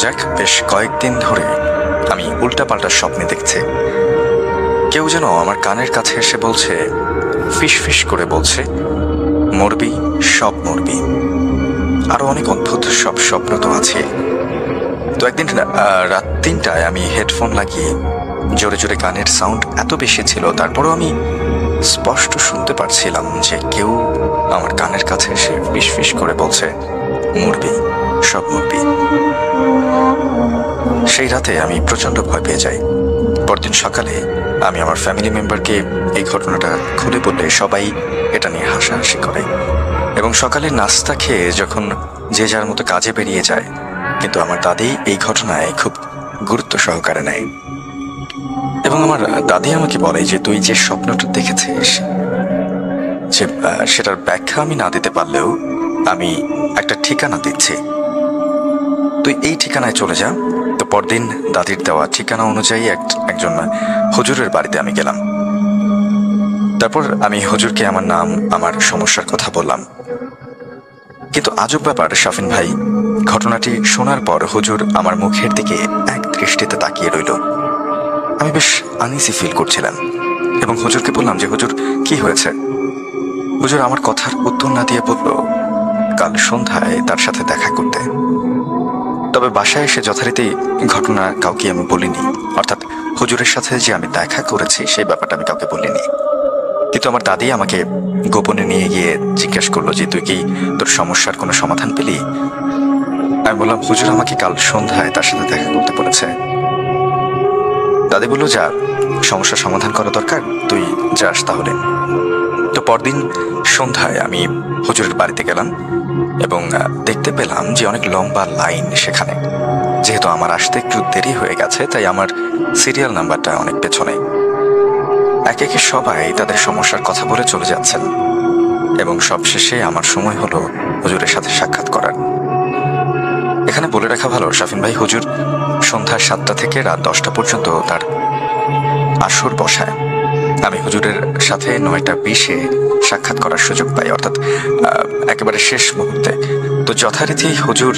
যাক, বেশ কয়েকদিন ধরে আমি উল্টাপাল্টা স্বপ্নে দেখছি। কেউ যেন আমার কানের কাছে এসে বলছে, ফিস ফিস করে বলছে, মরবি, সব মরবি। আরো অনেক অদ্ভুত সব স্বপ্ন তো আছে। তো একদিন রাত 3টায় আমি হেডফোন লাগিয়ে জোরে জোরে গানের সাউন্ড এত বেশি ছিল, তারপরও আমি স্পষ্ট শুনতে পারছিলাম যে কেউ আমার কানের কাছে এসে ফিস ফিস করে বলছে, মরবি, সব মরবি। সেই রাতে আমি প্রচন্ড ভয় পেয়ে যাই। পরদিন সকালে আমি আমার ফ্যামিলি মেম্বারকে এই ঘটনাটা খুলে বললে সবাই এটা নিয়ে হাসাহাসি করে, এবং সকালে নাস্তা খেয়ে যখন যে যার মতো কাজে বেরিয়ে যায়, কিন্তু আমার দাদি এই ঘটনায় খুব গুরুত্ব সহকারে নেয়। এবং আমার দাদি আমাকে বলে যে তুই যে স্বপ্নটা দেখেছিস, যে সেটার ব্যাখ্যা আমি না দিতে পারলেও আমি একটা ঠিকানা দিচ্ছি, তুই এই ঠিকানায় চলে যা। তো পরদিন দাদির দেওয়া ঠিকানা অনুযায়ী একজন হুজুরের বাড়িতে আমি গেলাম। তারপর আমি হুজুরকে আমার নাম, আমার সমস্যার কথা বললাম। কিন্তু আজব ব্যাপার শাফিন ভাই, ঘটনাটি শোনার পর হুজুর আমার মুখের দিকে এক দৃষ্টিতে তাকিয়ে রইল। আমি বেশ আনইজি ফিল করছিলাম এবং হুজুরকে বললাম যে হুজুর, কি হয়েছে? হুজুর আমার কথার উত্তর না দিয়ে বলল, কাল সন্ধ্যায় তার সাথে দেখা করতে। তবে বাসায় এসে যথারীতি ঘটনা কাউকে আমি বলিনি, অর্থাৎ হুজুরের সাথে যে আমি দেখা করেছি সেই ব্যাপারটা আমি কাউকে বলিনি। কিন্তু আমার দাদি আমাকে গোপনে নিয়ে গিয়ে জিজ্ঞাসা করলো যে তুই কি তোর সমস্যার কোনো সমাধান পেলি? আমি বললাম, হুজুর আমাকে কাল সন্ধ্যায় তার সাথে দেখা করতে বলেছে। দাদি বলল, যা, সমস্যার সমাধান করা দরকার, তুই যাস তাহলে। তো পরদিন সন্ধ্যায় আমি হুজুরের বাড়িতে গেলাম এবং দেখতে পেলাম যে অনেক লম্বা লাইন সেখানে। যেহেতু আমার আসতে একটু দেরি হয়ে গেছে, তাই আমার সিরিয়াল নাম্বারটা অনেক পেছনে। একে একে সবাই তাদের সমস্যার কথা বলে চলে যাচ্ছেন এবং সবশেষে আমার সময় হলো হুজুরের সাথে সাক্ষাৎ করার। এখানে বলে রাখা ভালো শাফিন ভাই, হুজুর সন্ধ্যা 7টা থেকে রাত 10টা পর্যন্ত তার আসর বসায়। আমি হুজুরের সাথে 9টা 20-এ সাক্ষাৎ করার সুযোগ পাই, অর্থাৎ একেবারে শেষ মুহূর্তে। তো যথারীতি হুজুর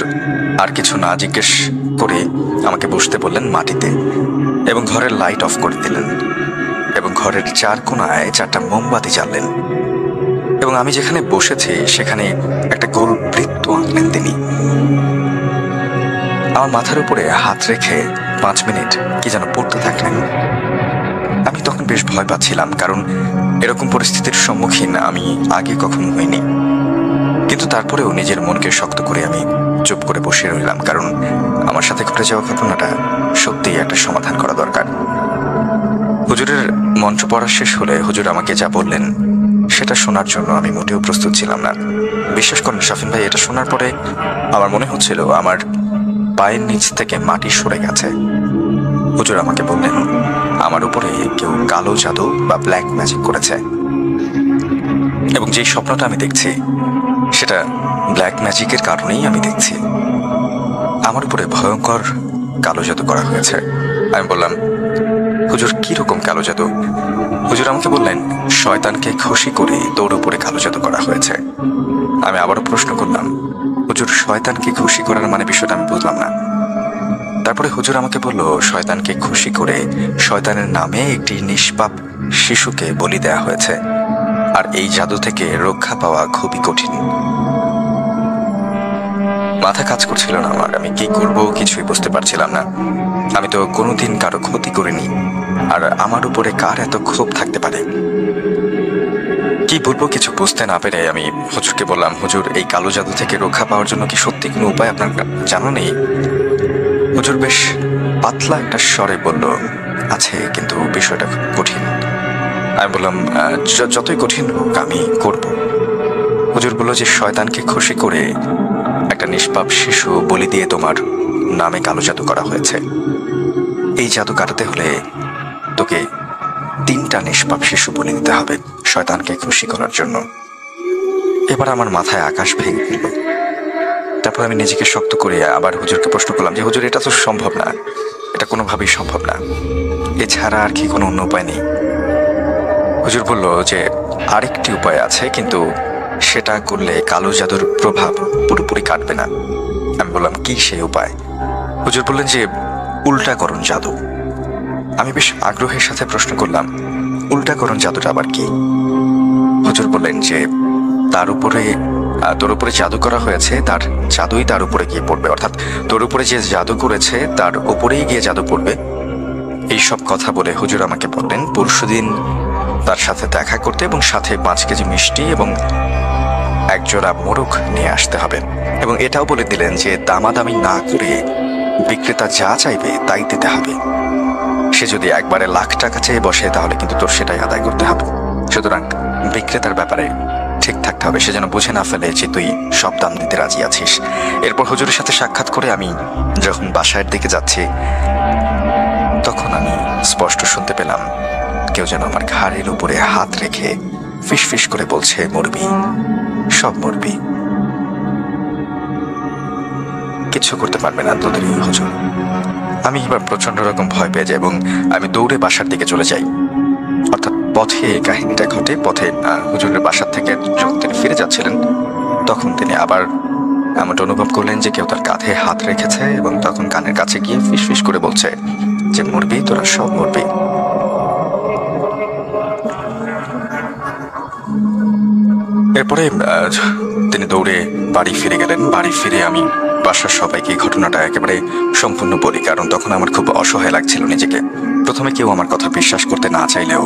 আর কিছু না জিজ্ঞেস করে আমাকে বসতে বললেন মাটিতে এবং ঘরের লাইট অফ করে দিলেন এবং ঘরের 4 কোণায় 4টা মোমবাতি জ্বাললেন এবং আমি যেখানে বসেছি সেখানে একটা গোল বৃত্ত আঁকলেন তিনি। আমার মাথার উপরে হাত রেখে 5 মিনিট কি যেন পড়তে থাকলেন। আমি তখন বেশ ভয় পাচ্ছিলাম, কারণ এরকম পরিস্থিতির সম্মুখীন আমি আগে কখনো হইনি। কিন্তু তারপরেও নিজের মনকে শক্ত করে আমি চুপ করে বসে রইলাম, কারণ আমার সাথে ঘটে যাওয়া ঘটনাটা সত্যিই একটা সমাধান করা দরকার। হুজুরের মন্ত্র পড়া শেষ হলে হুজুর আমাকে যা বললেন সেটা শোনার জন্য আমি মোটেও প্রস্তুত ছিলাম না। বিশ্বাস করেন শাফিন ভাই, এটা শোনার পরে আমার মনে হচ্ছিল আমার পায়ের নিচ থেকে মাটি সরে গেছে। হুজুর আমাকে বললেন আমার উপরে কেউ কালো জাদু বা ব্ল্যাক ম্যাজিক করেছে এবং যে স্বপ্নটা আমি দেখছি সেটা ব্ল্যাক ম্যাজিকের কারণেই আমি দেখছি। আমার উপরে ভয়ঙ্কর কালো জাদু করা হয়েছে। আমি বললাম, হুজুর কিরকম কালো জাদু? হুজুর আমাকে বললেন, শয়তানকে খুশি করে তোর উপরে কালো জাদু করা হয়েছে। আমি আবারও প্রশ্ন করলাম, হুজুর শয়তানকে খুশি করার মানে বিষয়টা আমি বুঝলাম না। তারপরে হুজুর আমাকে বলল, শয়তানকে খুশি করে শয়তানের নামে একটি নিষ্পাপ শিশুকে বলি দেয়া হয়েছে, আর এই জাদু থেকে রক্ষা পাওয়া খুবই কঠিন। মাথা কাজ করছিল না আমার, আমি কি করব কিছুই বুঝতে পারছিলাম না। আমি তো কোনোদিন কারো ক্ষতি করিনি, আর আমার উপরে কার এত ক্ষোভ থাকতে পারে? কি বলবো কিছু বুঝতে না পেরে আমি হুজুরকে বললাম, হুজুর এই কালো জাদু থেকে রক্ষা পাওয়ার জন্য কি সত্যি কোনো উপায় আপনার জানা নেই? হুজুর বেশ পাতলা একটা স্বরে বলল, আছে, কিন্তু বিষয়টা খুব কঠিন। আমি বললাম, যতই কঠিন হোক আমি করব। হুজুর বলল যে শয়তানকে খুশি করে একটা নিষ্পাপ শিশু বলি দিয়ে তোমার নামে কালো জাদু করা হয়েছে। এই জাদু কাটাতে হলে তোকে 3টা নিষ্পাপ শিশু বলি দিতে হবে শয়তানকে খুশি করার জন্য। এবার আমার মাথায় আকাশ ভেঙে ফেলল। তারপর আমি নিজেকে শক্ত করে আবার হুজুরকে প্রশ্ন করলাম যে হুজুর এটা তো সম্ভব না, এটা কোনোভাবেই সম্ভব না, এছাড়া আর কি কোনো অন্য উপায় নেই? হুজুর বলল যে আরেকটি উপায় আছে, কিন্তু সেটা করলে কালো জাদুর প্রভাব পুরোপুরি কাটবে না। আমি বললাম, কি সেই উপায়? হুজুর বললেন যে উল্টাকরণ জাদু। আমি বেশ আগ্রহের সাথে প্রশ্ন করলাম, উল্টাকরণ জাদুটা আবার কি? হুজুর বললেন যে তোর উপরে জাদু করা হয়েছে, তার জাদুই তার উপরে গিয়ে পড়বে, অর্থাৎ তোর উপরে যে জাদু করেছে তার উপরেই গিয়ে জাদু পড়বে। এইসব কথা বলে হুজুর আমাকে বললেন পরশুদিন তার সাথে দেখা করতে এবং সাথে 5 কেজি মিষ্টি এবং একজোড়া মোরগ নিয়ে আসতে হবে। এবং এটাও বলে দিলেন যে দামাদামি না করে বিক্রেতা যা চাইবে তাই দিতে হবে। সে যদি একবারে লাখ টাকা চেয়ে বসে তাহলে কিন্তু তোর সেটাই আদায় করতে হবে। সুতরাং বিক্রেতার ব্যাপারে ঠিক থাকতে হবে, সে যেন বুঝে না ফেলে যে তুই সব দাম দিতে রাজি আছিস। এরপর হুজুরের সাথে সাক্ষাৎ করে আমি যখন বাসার দিকে যাচ্ছি তখন আমি স্পষ্ট শুনতে পেলাম কেউ যেন আমার ঘাড়ের উপরে হাত রেখে ফিসফিস করে বলছে, মরবি, সব মরবি, কিচ্ছু করতে পারবে না তোদের এই হুজুর। আমি এবার প্রচন্ড রকম ভয় পেয়ে যাই এবং আমি দৌড়ে বাসার দিকে চলে যাই। অর্থাৎ পথে এই কাহিনীটা ঘটে। পথে হুজুরের বাসার থেকে যখন তিনি ফিরে যাচ্ছিলেন তখন তিনি আবার এমনটা অনুভব করলেন যে কেউ তার কাঁধে হাত রেখেছে এবং তখন কানের কাছে গিয়ে ফিসফিস করে বলছে যে মরবি, তোরা সব মরবি। এরপরে তিনি দৌড়ে বাড়ি ফিরে গেলেন। বাড়ি ফিরে আমি বাসার সবাইকে ঘটনাটা একেবারে সম্পূর্ণ বলি, কারণ তখন আমার খুব অসহায় লাগছিল নিজেকে। প্রথমে কেউ আমার কথা বিশ্বাস করতে না চাইলেও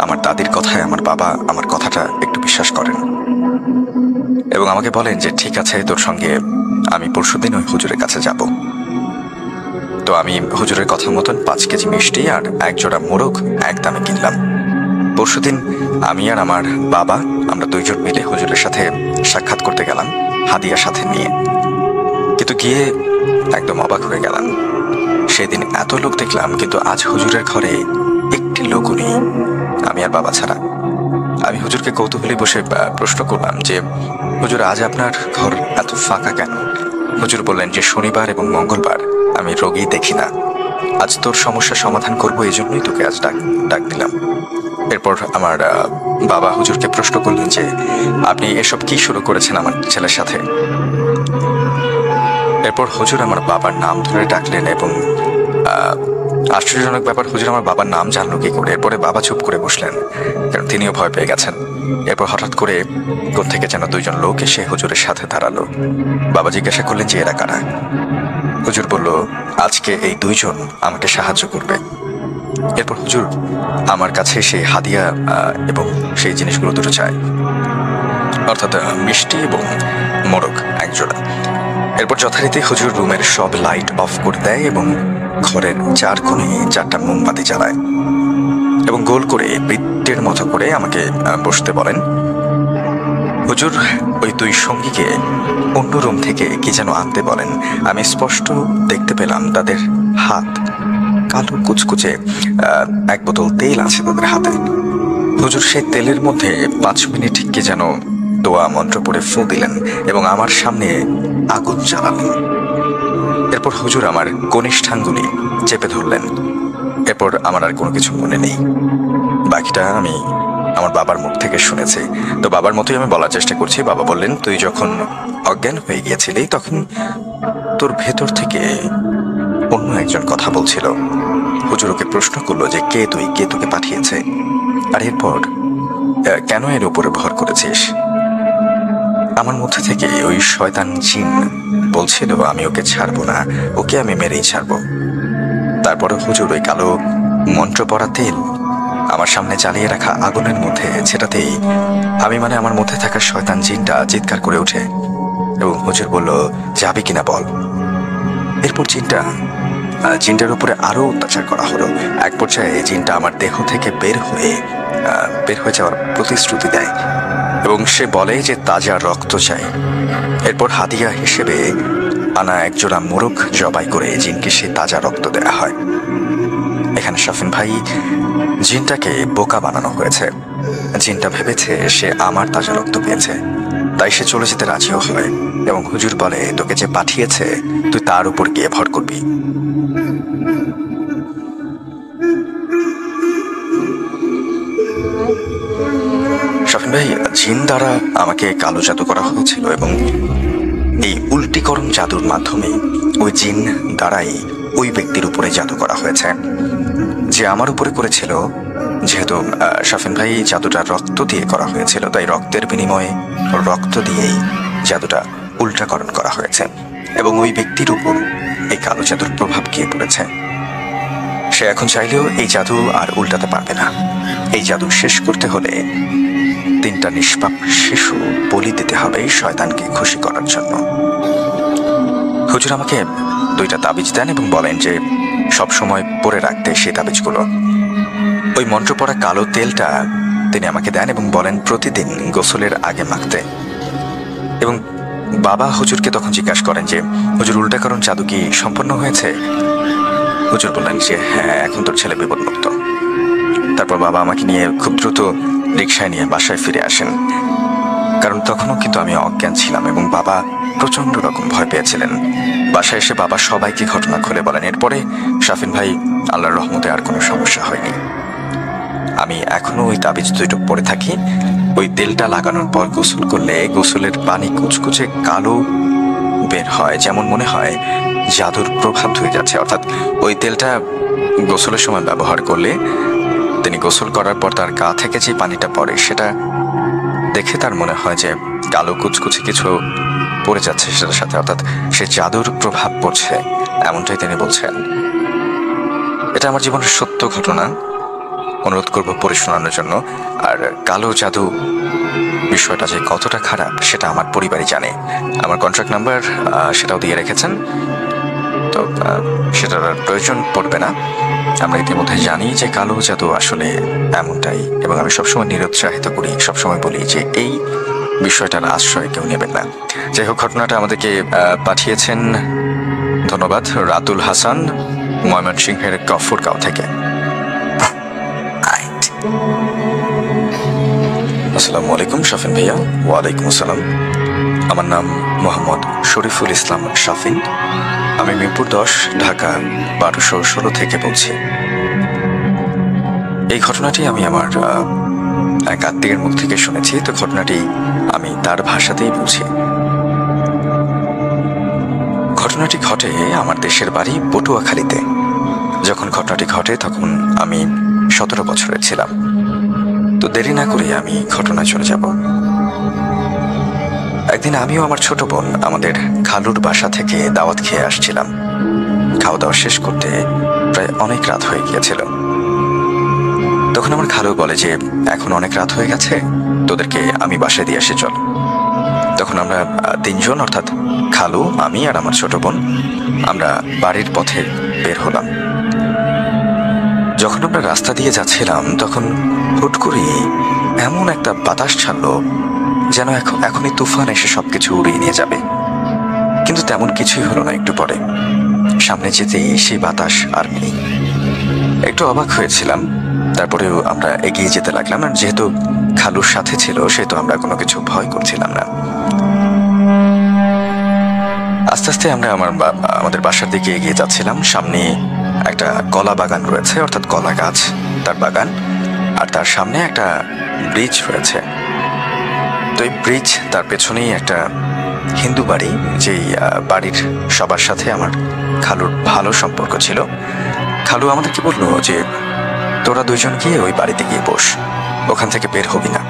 আমার দাদির কথায় আমার বাবা আমার কথাটা একটু বিশ্বাস করেন এবং আমাকে বলেন যে ঠিক আছে, তোর সঙ্গে আমি পরশুদিন ওই হুজুরের কাছে যাব। তো আমি হুজুরের কথা মতন 5 কেজি মিষ্টি আর একজোড়া মোরগ একদমে কিনলাম। পরশুদিন আমি আর আমার বাবা আমরা 2 জন মিলে হুজুরের সাথে সাক্ষাৎ করতে গেলাম হাদিয়া সাথে নিয়ে। কিন্তু গিয়ে একদম অবাক হয়ে গেলাম। সেদিন এত লোক দেখলাম কিন্তু আজ হুজুরের ঘরে একটি লোকও নেই, আমি আর বাবা ছাড়া। আমি হুজুরকে কৌতূহলী বসে প্রশ্ন করলাম যে হুজুর, আজ আপনার ঘর এত ফাঁকা কেন? হুজুর বললেন যে শনিবার এবং মঙ্গলবার আমি রোগী দেখি না, আজ তোর সমস্যার সমাধান করবো, এই জন্যই তোকে আজ ডাক দিলাম। এরপর আমার বাবা হুজুরকে প্রশ্ন করলেন যে আপনি এসব কি শুরু করেছেন আমার ছেলের সাথে? এরপর হুজুর আমার বাবার নাম ধরে ডাকলেন এবং আশ্চর্যজনক ব্যাপার, হুজুর আমার বাবার নাম জানলো কি করে? এরপরে বাবা চুপ করে বসলেন, কারণ তিনিও ভয় পেয়ে গেছেন। এরপর হঠাৎ করে কোত্থেকে যেন 2 জন লোক এসে হুজুরের সাথে দাঁড়ালো। বাবা জিজ্ঞাসা করলেন যে এরা কারা? হুজুর বলল, আজকে এই 2 জন আমাকে সাহায্য করবে। এরপর হুজুর আমার কাছে সেই হাদিয়া এবং সেই জিনিসগুলো দুটো চায়, অর্থাৎ মিষ্টি এবং মোরগ একজোড়া। এরপর যথারীতি হুজুর রুমের সব লাইট অফ করে দেয় এবং ঘরের 4 কোণে 4টা মোমবাতি জ্বালায় এবং গোল করে বৃত্তের মতো করে আমাকে বসতে বলেন। হুজুর ওই 2 সঙ্গীকে অন্য রুম থেকে কি যেন আনতে বলেন। আমি স্পষ্ট দেখতে পেলাম তাদের হাত কালো কুচকুচে, 1 বোতল তেল আছে তাদের হাতে। হুজুর সেই তেলের মধ্যে 5 মিনিট কি যেন দোয়া মন্ত্র পড়ে ফু দিলেন এবং আমার সামনে আগুন জ্বালালেন। এরপর হুজুর আমার কনিষ্ঠাঙ্গুলি চেপে ধরলেন। এরপর আমার আর কোনো কিছু মনে নেই। বাকিটা আমি আমার বাবার মুখ থেকে শুনেছি। তো বাবার মতোই আমি বলার চেষ্টা করছি। বাবা বললেন, তুই যখন অজ্ঞান হয়ে গিয়েছিলি তখন তোর ভেতর থেকে অন্য একজন কথা বলছিল। হুজুর ওকে প্রশ্ন করলো যে কে তুই, কে তোকে পাঠিয়েছে, আর এরপর কেন এর উপরে ভর করেছিস? আমার মধ্যে থেকে ওই শয়তান জিন বলছিল আমি ওকে ছাড়বো না, ওকে আমি মেরেই ছাড়বো। তারপরে হুজুর ওই কালো মন্ত্র পড়া তেল আমার সামনে জ্বালিয়ে রাখা আগুনের মধ্যে ছেটাতেই আমি আমার মধ্যে থাকা শয়তান জিনটা চিৎকার করে ওঠে এবং হুজুর বলল, যাবি কিনা বল। এরপর জিনটার উপরে আরো অত্যাচার করা হলো। এক পর্যায়ে জিনটা আমার দেহ থেকে বের হয়ে যাওয়ার প্রতিশ্রুতি দেয় এবং সে বলে যে তাজা রক্ত চাই। এরপর হাদিয়া হিসেবে আনা একজোড়া মোরগ জবাই করে জিনকে সে তাজা রক্ত দেয়া হয়। এখানে শাফিন ভাই, জিনটাকে বোকা বানানো হয়েছে। জিনটা ভেবেছে সে আমার তাজা রক্ত পেয়েছে, তাই সে চলে যেতে রাজিও হয় এবং হুজুর বলে, তোকে যে পাঠিয়েছে তুই তার উপর গিয়ে ভর করবি। শাফিন ভাই, জিন দ্বারা আমাকে কালো জাদু করা হয়েছিল এবং এই উল্টিকরণ জাদুর মাধ্যমে ওই জিন দ্বারাই ওই ব্যক্তির উপরে জাদু করা হয়েছে, যে আমার উপরে করেছিল। যেহেতু শাফিন ভাই জাদুটা রক্ত দিয়ে করা হয়েছিল, তাই রক্তের বিনিময়ে রক্ত দিয়েই জাদুটা উল্টাকরণ করা হয়েছে এবং ওই ব্যক্তির উপর এই কালো জাদুর প্রভাব গিয়ে পড়েছে। সে এখন চাইলেও এই জাদু আর উল্টাতে পারবে না। এই জাদু শেষ করতে হলে 3টা নিষ্পাপ শিশু বলি দিতে হবে শয়তানকে খুশি করার জন্য। হুজুর আমাকে 2টা তাবিজ দেন এবং বলেন যে সব সময় পরে রাখতে সেই তাবিজগুলো। ওই মন্ত্র পড়া কালো তেলটা তিনি আমাকে দেন এবং বলেন প্রতিদিন গোসলের আগে মাখতে। এবং বাবা হুজুরকে তখন জিজ্ঞাসা করেন যে হুজুর উল্টাকরণ জাদু কি সম্পন্ন হয়েছে? হুজুর বললেন যে হ্যাঁ, এখন তোর ছেলে বিপদমুক্ত। তারপর বাবা আমাকে নিয়ে খুব দ্রুত রিকশায় নিয়ে বাসায় ফিরে আসেন, কারণ তখনও কিন্তু আমি অজ্ঞান ছিলাম এবং বাবা প্রচন্ড রকম ভয় পেয়েছিলেন। বাসায় এসে বাবা সবাইকে ঘটনা খুলে বলেন। এরপরে শাফিন ভাই আল্লাহর রহমতে আর কোনো সমস্যা হয়নি। আমি এখনো ওই তাবিজ 2টো পরে থাকি। ওই তেলটা লাগানোর পর গোসল করলে গোসলের পানি কুচকুচে কালো বের হয়, যেমন মনে হয় জাদুর প্রভাব ধুয়ে যাচ্ছে। অর্থাৎ ওই তেলটা গোসলের সময় ব্যবহার করলে তিনি গোসল করার পর তার গা থেকে যে পানিটা পড়ে সেটা দেখে তার মনে হয় যে কালো কুচকুচে কিছু পড়ে যাচ্ছে সেটার সাথে, অর্থাৎ সে জাদুর প্রভাব পড়ছে, এমনটাই তিনি বলছেন। এটা আমার জীবনের সত্য ঘটনা, অনুরোধ করবো পড়ে শোনানোর জন্য। আর কালো জাদু বিষয়টা যে কতটা খারাপ সেটা আমার পরিবারই জানে। আমার কন্ট্রাক্ট নাম্বার সেটাও দিয়ে রেখেছেন, তো সেটার প্রয়োজন পড়বে না। আমরা ইতিমধ্যে জানি যে কালো জাদু আসলে এমনটাই, এবং আমি সবসময় নিরুৎসাহিত করি, সবসময় বলি যে এই বিষয়টার আশ্রয় কেউ নেবেন না। যাই হোক, ঘটনাটা আমাদেরকে পাঠিয়েছেন, ধন্যবাদ, রাতুল হাসান, ময়মনসিংহের গফরগাঁও থেকে। আসসালামু আলাইকুম শাফিন ভাইয়া। ওয়ালাইকুম আসসালাম। আমার নাম মোহাম্মদ শরীফুল ইসলাম শাফিন। আমি মিরপুর 10, ঢাকা 1216 থেকে বলছি। এই ঘটনাটি আমি আমার এক আত্মীয়ের মুখ থেকে শুনেছি, তো ঘটনাটি আমি তার ভাষাতেই বলছি। ঘটনাটি ঘটে আমার দেশের বাড়ি পটুয়াখালীতে। যখন ঘটনাটি ঘটে তখন আমি 17 বছরের ছিলাম। তো দেরি না করে আমি ঘটনায় চলে যাব। একদিন আমিও আমার ছোট বোন আমাদের খালুর বাসা থেকে দাওয়াত খেয়ে আসছিলাম। খাওয়া দাওয়া শেষ করতে প্রায় অনেক রাত হয়ে গিয়েছিল। তখন আমার খালু বলে যে এখন অনেক রাত হয়ে গেছে, তোদেরকে আমি বাসায় দিয়ে আসি, চল। তখন আমরা 3 জন, অর্থাৎ খালু, আমি আর আমার ছোট বোন, আমরা বাড়ির পথে বের হলাম। যখন আমরা রাস্তা দিয়ে যাচ্ছিলাম তখন হুট করে এমন একটা বাতাস ছাড়লো যেন এখনই তুফান এসে সবকিছু উড়িয়ে নিয়ে যাবে। কিন্তু তেমন কিছুই হলো না। একটু পরে সামনে যেতেই সেই বাতাস আর নেই। একটু অবাক হয়েছিলাম, তারপরেও আমরা এগিয়ে যেতে লাগলাম। আর যেহেতু খালুর সাথে ছিল সেহেতু আমরা কোনো কিছু ভয় করছিলাম না। আস্তে আস্তে আমরা আমাদের বাসার দিকে এগিয়ে যাচ্ছিলাম। সামনে একটা কলা বাগান রয়েছে, অর্থাৎ কলা গাছ, তার বাগান, আর তার সামনে একটা ব্রিজ রয়েছে। তো এই ব্রিজ, তার পেছনেই একটা হিন্দু বাড়ি, যেই বাড়ির সবার সাথে আমার খালুর ভালো সম্পর্ক ছিল। খালু আমাদেরকে বললো যে তোরা 2 জন গিয়ে ওই বাড়িতে গিয়ে বস, ওখান থেকে বের হবি না,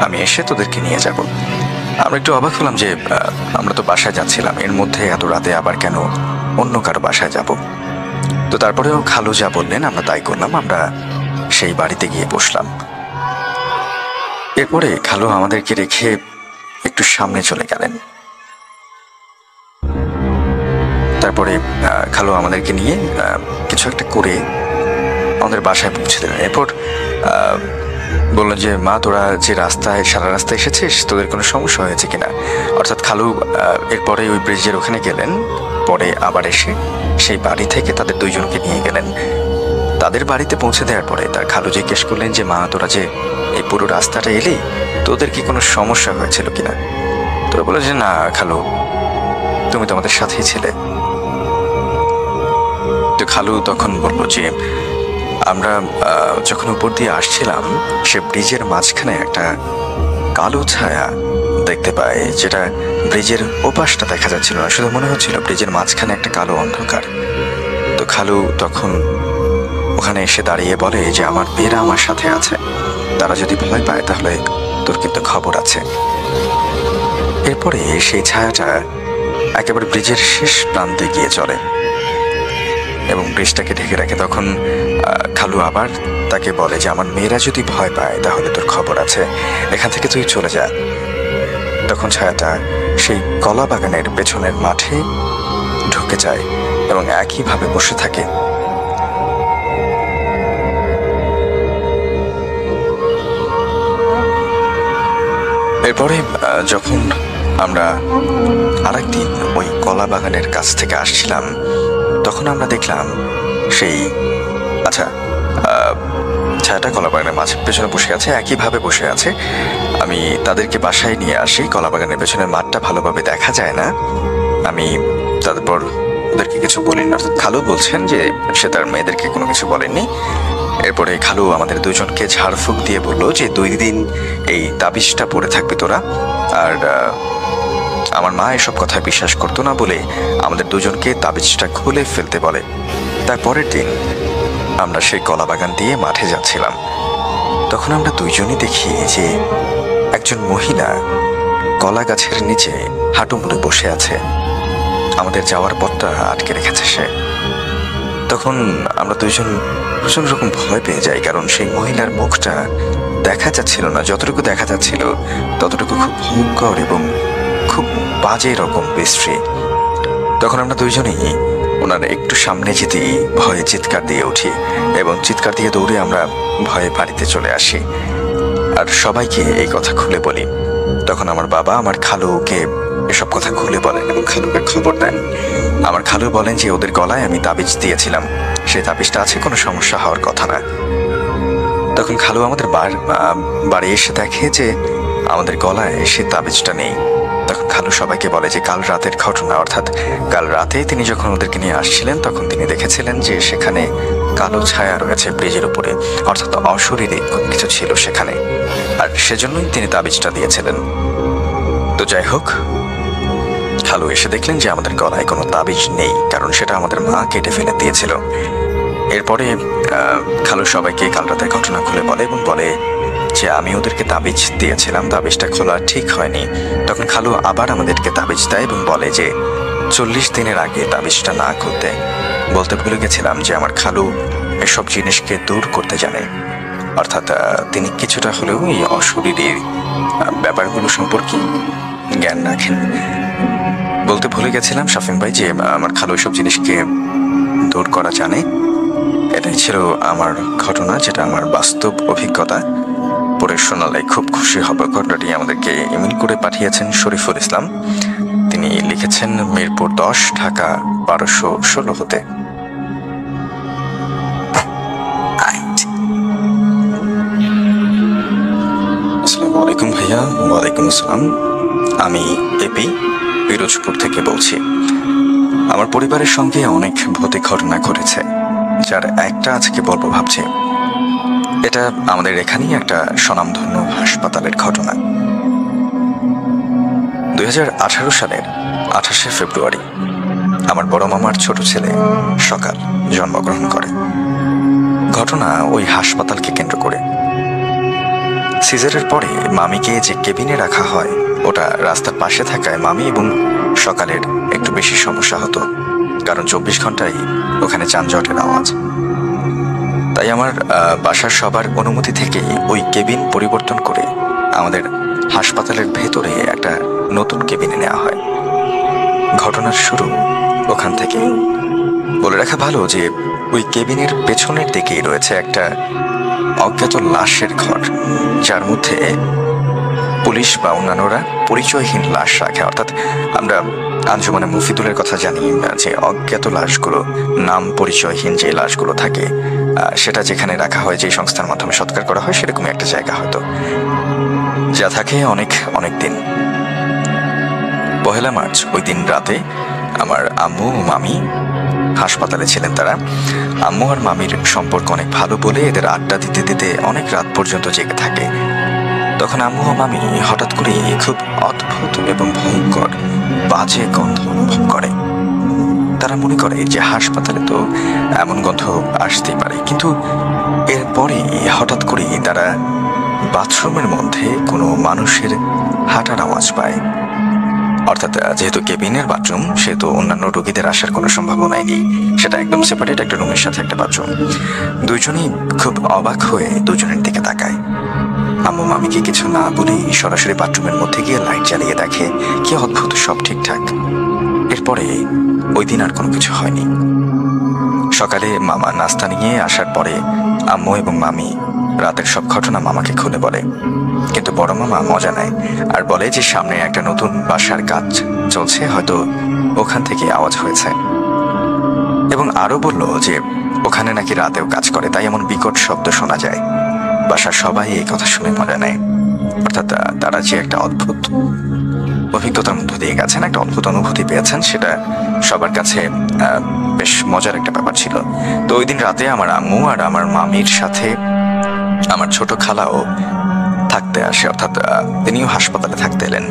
আমি এসে তোদেরকে নিয়ে যাব। আমরা একটু অবাক হলাম যে আমরা তো বাসায় যাচ্ছিলাম, এর মধ্যে এত রাতে আবার কেন অন্য কারো বাসায় যাব। তো তারপরেও খালু যা বললেন আমরা তাই করলাম। আমরা সেই বাড়িতে গিয়ে বসলাম। এরপরে খালু আমাদেরকে রেখে একটু সামনে চলে গেলেন। তারপরে খালু আমাদেরকে নিয়ে কিছু একটা করে আমাদের বাসায় পৌঁছে দিলেন। এরপর বললেন যে মা, তোরা যে রাস্তায় সারা রাস্তা এসেছিস, তোদের কোনো সমস্যা হয়েছে কিনা। অর্থাৎ খালু এরপরে ওই ব্রিজের ওখানে গেলেন, পরে আবার এসে সেই বাড়ি থেকে তাদের 2 জনকে নিয়ে গেলেন। তাদের বাড়িতে পৌঁছে দেওয়ার পরে তার খালু জিজ্ঞেস করলেন যে মা, তোরা যে এই পুরো রাস্তাটা এলি, তোদের কি কোনো সমস্যা হয়েছিল কিনা। তোরা বলে যে না খালু, তুমি তো আমাদের সাথেই ছিলে। তো খালু তখন বললো যে আমরা যখন উপর দিয়ে আসছিলাম সে ব্রিজের মাঝখানে একটা কালো ছায়া দেখতে পায়, যেটা ব্রিজের ওপাশটা দেখা যাচ্ছিল না, শুধু মনে হচ্ছিল ব্রিজের মাঝখানে একটা কালো অন্ধকার। তো খালু তখন ওখানে এসে দাঁড়িয়ে বলে যে আমার মেয়েরা আমার সাথে আছে, তারা যদি ভয় পায় তাহলে তোর কিন্তু খবর আছে। এরপরে সেই ছায়াটা একেবারে ব্রিজের শেষ প্রান্তে গিয়ে চলে এবং ব্রিজটাকে ঢেকে রাখে। তখন খালু আবার তাকে বলে যে আমার মেয়েরা যদি ভয় পায় তাহলে তোর খবর আছে, এখান থেকে তুই চলে যা। তখন ছায়াটা সেই কলা বাগানের পেছনের মাঠে ঢুকে যায় এবং একইভাবে বসে থাকে। এরপরে যখন আমরা আরেকদিন ওই কলা বাগানের কাছ থেকে আসছিলাম, তখন আমরা দেখলাম সেই ছায়াটা কলা বাগানের মাঝে পেছনে বসে আছে, একইভাবে বসে আছে। আমি তাদেরকে বাসায় নিয়ে আসি, কলা বাগানের পেছনের মাঠটা ভালোভাবে দেখা যায় না। আমি তারপর ওদেরকে কিছু বলিনি, অর্থাৎ খালু বলছেন যে সে তার মেয়েদেরকে কোনো কিছু বলেননি। এরপরে খালু আমাদের দুজনকে ঝাড়ফুঁক দিয়ে বললো যে 2 দিন এই তাবিজটা পড়ে থাকবে তোরা। আর আমার মা এসব কথায় বিশ্বাস করতো না বলে আমাদের দুজনকে তাবিজটা খুলে ফেলতে বলে। তারপরের দিন আমরা সেই কলা বাগান দিয়ে মাঠে যাচ্ছিলাম। তখন আমরা দুইজনই দেখি যে একজন মহিলা কলা গাছের নিচে হাঁটু মুড়ে বসে আছে, আমাদের যাওয়ার পথটা আটকে রেখেছে সে। তখন আমরা দুইজন প্রচন্ড রকম ভয় পেয়ে যাই, কারণ সেই মহিলার মুখটা দেখা যাচ্ছিল না, যতটুকু দেখা যাচ্ছিল ততটুকু খুব ভয়ঙ্কর এবং খুব বাজে রকম বিশ্রী। তখন আমরা দুইজনেই ওনার একটু সামনে যেতেই ভয়ে চিৎকার দিয়ে উঠি এবং চিৎকার দিয়ে দৌড়ে আমরা ভয়ে বাড়িতে চলে আসি আর সবাইকে এই কথা খুলে বলি। তখন আমার বাবা আমার খালুকে এসব কথা খুলে বলেন এবং খালুকে খবর দেন। আমার খালু বলেন যে ওদের গলায় আমি তাবিজ দিয়েছিলাম, সেই তাবিজটা আছে, কোনো সমস্যা হওয়ার কথা না। তখন খালু আমাদের বাড়ি এসে দেখে যে আমাদের গলায় সে তাবিজটা নেই। তখন খালু সবাইকে বলে যে কাল রাতের ঘটনা, অর্থাৎ কাল রাতে তিনি যখন ওদেরকে নিয়ে আসছিলেন তখন তিনি দেখেছিলেন যে সেখানে কালো ছায়া রয়েছে ব্রিজের উপরে, অর্থাৎ অশরীরী কিছু ছিল সেখানে, আর সেজন্যই তিনি তাবিজটা দিয়েছিলেন। তো যাই হোক, খালু এসে দেখলেন যে আমাদের গলায় কোনো তাবিজ নেই, কারণ সেটা আমাদের মা কেটে ফেলে দিয়েছিল। এরপরে খালু সবাইকে কাল রাতের ঘটনা খুলে বলে এবং বলে যে আমি ওদেরকে তাবিজ দিয়েছিলাম, তাবিজটা খোলা ঠিক হয়নি। তখন খালু আবার আমাদেরকে তাবিজ দেয় এবং বলে যে 40 দিনের আগে তাবিজটা না খুলতে। বলতে ভুলে গেছিলাম যে আমার খালু এসব জিনিসকে দূর করতে জানে, অর্থাৎ তিনি কিছুটা হলেও এই অশরীরী ব্যাপারগুলো সম্পর্কে জ্ঞান রাখেন। বলতে ভুলে গেছিলাম শাফিন ভাই যে আমার খালু এসব জিনিসকে দূর করা জানে। এটাই ছিল আমার ঘটনা, যেটা আমার বাস্তব অভিজ্ঞতা। পরে শোনালে খুব খুশি হবে। ঘটনাটি আমাদেরকে ইমেল করে পাঠিয়েছেন শরীফুল ইসলাম। তিনি লিখেছেন মিরপুর 10, ঢাকা 1216 হতে। আসসালামু আলাইকুম ভাইয়া। ওয়ালাইকুম আসসালাম। আমি এপি পিরোজপুর থেকে বলছি। আমার পরিবারের সঙ্গে অনেক ভৌতিক ঘটনা ঘটেছে, যার একটা আজকে বলবো ভাবছি। এটা আমাদের এখানেই একটা স্বনামধন্য হাসপাতালের ঘটনা। 2018 সালের 28শে ফেব্রুয়ারি আমার বড় মামার ছোট ছেলে সকাল জন্মগ্রহণ করে। ঘটনা ওই হাসপাতালকে কেন্দ্র করে। সিজারের পরে মামিকে যে কেবিনে রাখা হয় ওটা রাস্তার পাশে থাকায় মামি এবং সকালের একটু বেশি সমস্যা হতো, কারণ 24 ঘন্টাই ওখানে যানজটের আওয়াজ। তাই আমার বাসার সবার অনুমতি থেকেই ওই কেবিন পরিবর্তন করে আমাদের হাসপাতালের ভেতরে একটা নতুন কেবিনে নেওয়া হয়। ঘটনার শুরু ওখান থেকে। বলে রাখা ভালো যে ওই কেবিনের পেছনের দিকেই রয়েছে একটা অজ্ঞাত লাশের ঘর, যার মধ্যে পুলিশ বা অন্যান্যরা পরিচয়হীন লাশ রাখে। অর্থাৎ আমরা আঞ্জুমানে মুফিদুলের কথা জানি যে অজ্ঞাত লাশগুলো, নাম পরিচয়হীন যে লাশগুলো থাকে, সেটা যেখানে রাখা হয়, যে সংস্থার মাধ্যমে সৎকার করা হয়, সেরকমই একটা জায়গা হয়তো, যা থাকে অনেক অনেক দিন। 1 মার্চ ওই দিন রাতে আমার আম্মু ও মামি হাসপাতালে ছিলেন। তারা, আম্মু আর মামির সম্পর্ক অনেক ভালো বলে এদের আড্ডা দিতে দিতে অনেক রাত পর্যন্ত জেগে থাকে। তখন আম্মু ও মামি হঠাৎ করে খুব অদ্ভুত এবং ভয়ঙ্কর বাজে গন্ধ অনুভব করে। তারা মনে করে যে হাসপাতালে তো এমন গন্ধ আসতেই পারে, কিন্তু এরপরে হঠাৎ করে তারা বাথরুমের মধ্যে কোনো মানুষের হাঁটার আওয়াজ পায়। অর্থাৎ যেহেতু কেবিনের বাথরুম, সেহেতু অন্যান্য রোগীদের আসার কোনো সম্ভাবনাই নেই, সেটা একদম সেপারেট একটা রুমের সাথে একটা বাথরুম। দুজনই খুব অবাক হয়ে দুজনের দিকে তাকায়। আম্মু মামিকে কিছু না বলে সরাসরি বাথরুমের মধ্যে গিয়ে লাইট জ্বালিয়ে দেখে কি অদ্ভুত, সব ঠিকঠাক। এরপরে ওই দিন আর কোনো কিছু হয়নি। সকালে মামা নাস্তা নিয়ে আসার পরে আম্মু এবং মামি রাতের সব ঘটনা মামাকে খুলে বলে, কিন্তু বড় মামা মজা নেয় আর বলে যে সামনে একটা নতুন বাসার কাজ চলছে, হয়তো ওখান থেকে আওয়াজ হয়েছে, এবং আরো বলল যে ওখানে নাকি রাতেও কাজ করে, তাই এমন বিকট শব্দ শোনা যায়। বাসার সবাই এই কথা শুনে মজা নেয়। অর্থাৎ তারা যে একটা অদ্ভুত অভিজ্ঞতার মধ্য দিয়ে গেছেন, একটা অদ্ভুত অনুভূতি পেয়েছেন, সেটা সবার কাছে বেশ মজার একটা ব্যাপার ছিল। তো ওই দিন রাতে আমার আম্মু আর আমার মামির সাথে আমার ছোট খালাও থাকতে আসে, অর্থাৎ তিনিও হাসপাতালে থাকতে এলেন।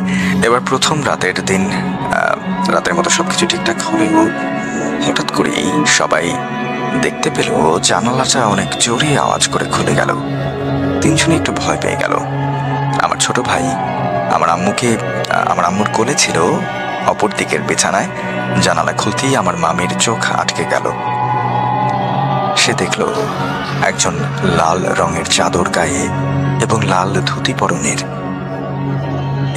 এবার প্রথম রাতের দিন রাতের মতো সবকিছু ঠিকঠাক হলেও হঠাৎ করেই সবাই দেখতে পেল জানালাটা অনেক জোরে আওয়াজ করে খুলে গেল। তিনজনই একটু ভয় পেয়ে গেল। আমার ছোট ভাই আমার আম্মুর কোলে ছিল, অপর দিকের বিছানায়। জানালা খুলতেই আমার মামির চোখ আটকে গেল। সে দেখল একজন লাল রঙের চাদর গায়ে এবং লাল ধুতি পরনের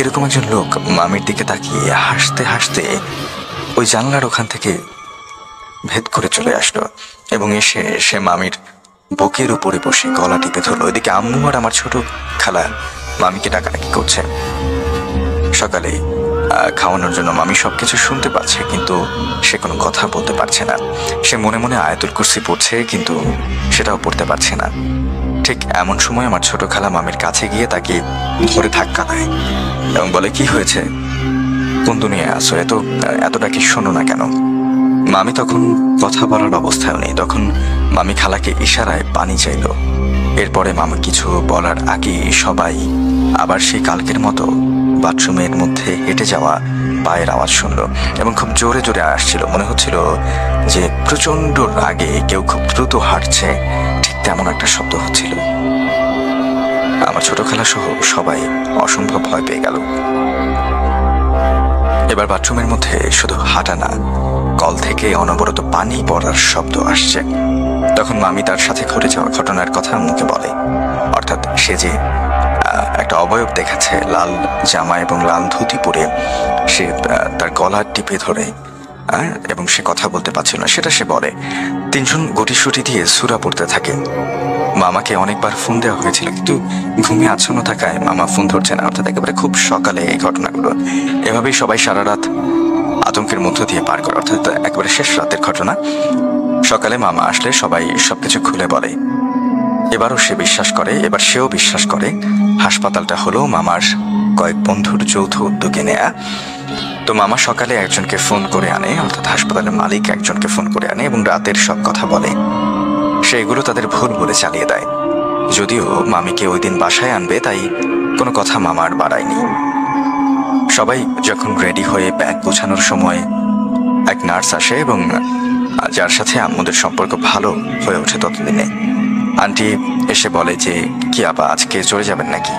এরকম একজন লোক মামির দিকে তাকিয়ে হাসতে হাসতে ওই জানলার ওখান থেকে ভেদ করে চলে আসলো এবং এসে সে মামির বুকের উপরে বসে গলা টিপে ধরলো। ওইদিকে আম্মু আর আমার ছোট খালা মামিকে ডাকাডাকি করছে। সকালে খাওয়ানোর জন্য মামি সবকিছু শুনতে পাচ্ছে, কিন্তু সে কোনো কথা বলতে পারছে না। সে মনে মনে আয়াতুল কুরসি পড়ছে, কিন্তু সেটাও পড়তে পারছে না। ঠিক এমন সময় আমার ছোট খালা মামির কাছে গিয়ে তাকে ধরে ধাক্কা দেয় এবং বলে, কি হয়েছে, কোন দুনিয়ায় আসো, এতটা কি শোনো না কেন? মামি তখন কথা বলার অবস্থায় নেই। তখন মামি খালাকে ইশারায় পানি চাইল। এরপরে মামা কিছু বলার আগে সবাই আবার সেই কালকের মতো বাথরুমের মধ্যে হেঁটে যাওয়া পায়ের আওয়াজ শুনল এবং খুব জোরে জোরে আসছিল। মনে হচ্ছিল যে প্রচন্ড রাগে কেউ খুব দ্রুত হাঁটছে, ঠিক তেমন একটা শব্দ হচ্ছিল। আমার ছোট খালা সহ সবাই অসম্ভব ভয় পেয়ে গেল। এবার বাথরুমের মধ্যে শুধু হাঁটা না, কল থেকে অনবরত পানি পড়ার শব্দ আসছে। তখন মামি তার সাথে ঘটে যাওয়া ঘটনার কথা মুখে বলে। অর্থাৎ সে যে একটা অবয়ব দেখেছে লাল জামা এবং লাল ধুতি পরে, সে তার গলা টিপে ধরে এবং সে কথা বলতে পারছিল না, সেটা সে বলে। তিনজন গুটিসুটি দিয়ে সূরা পড়তে থাকে। মামাকে অনেকবার ফোন দেওয়া হয়েছিল, কিন্তু ঘুমিয়ে আচ্ছন্ন থাকায় মামা ফোন ধরছে না। অর্থাৎ একেবারে খুব সকালে এই ঘটনাগুলো। এভাবেই সবাই সারা রাত আতঙ্কের মধ্য দিয়ে পার করে। অর্থাৎ একেবারে শেষ রাতের ঘটনা। সকালে মামা আসলে সবাই সবকিছু খুলে বলে। এবারও সে বিশ্বাস করে, এবার সেও বিশ্বাস করে হাসপাতালটা হলো মামার কয়েক বন্ধুর যৌথ উদ্যোগে নেয়া। তো মামা সকালে একজনকে ফোন করে আনে, অর্থাৎ হাসপাতালের মালিক একজনকে ফোন করে আনে এবং রাতের সব কথা বলে। সে এগুলো তাদের ভুল বলে চালিয়ে দেয়। যদিও মামিকে ওই দিন বাসায় আনবে, তাই কোনো কথা মামার বাড়ায়নি। সবাই যখন রেডি হয়ে ব্যাগ গোছানোর সময় এক নার্স আসে এবং যার সাথে আম্মুদের সম্পর্ক ভালো হয়ে ওঠে ততদিনে। আন্টি এসে বলে যে, কি আপা আজকে চলে যাবেন নাকি?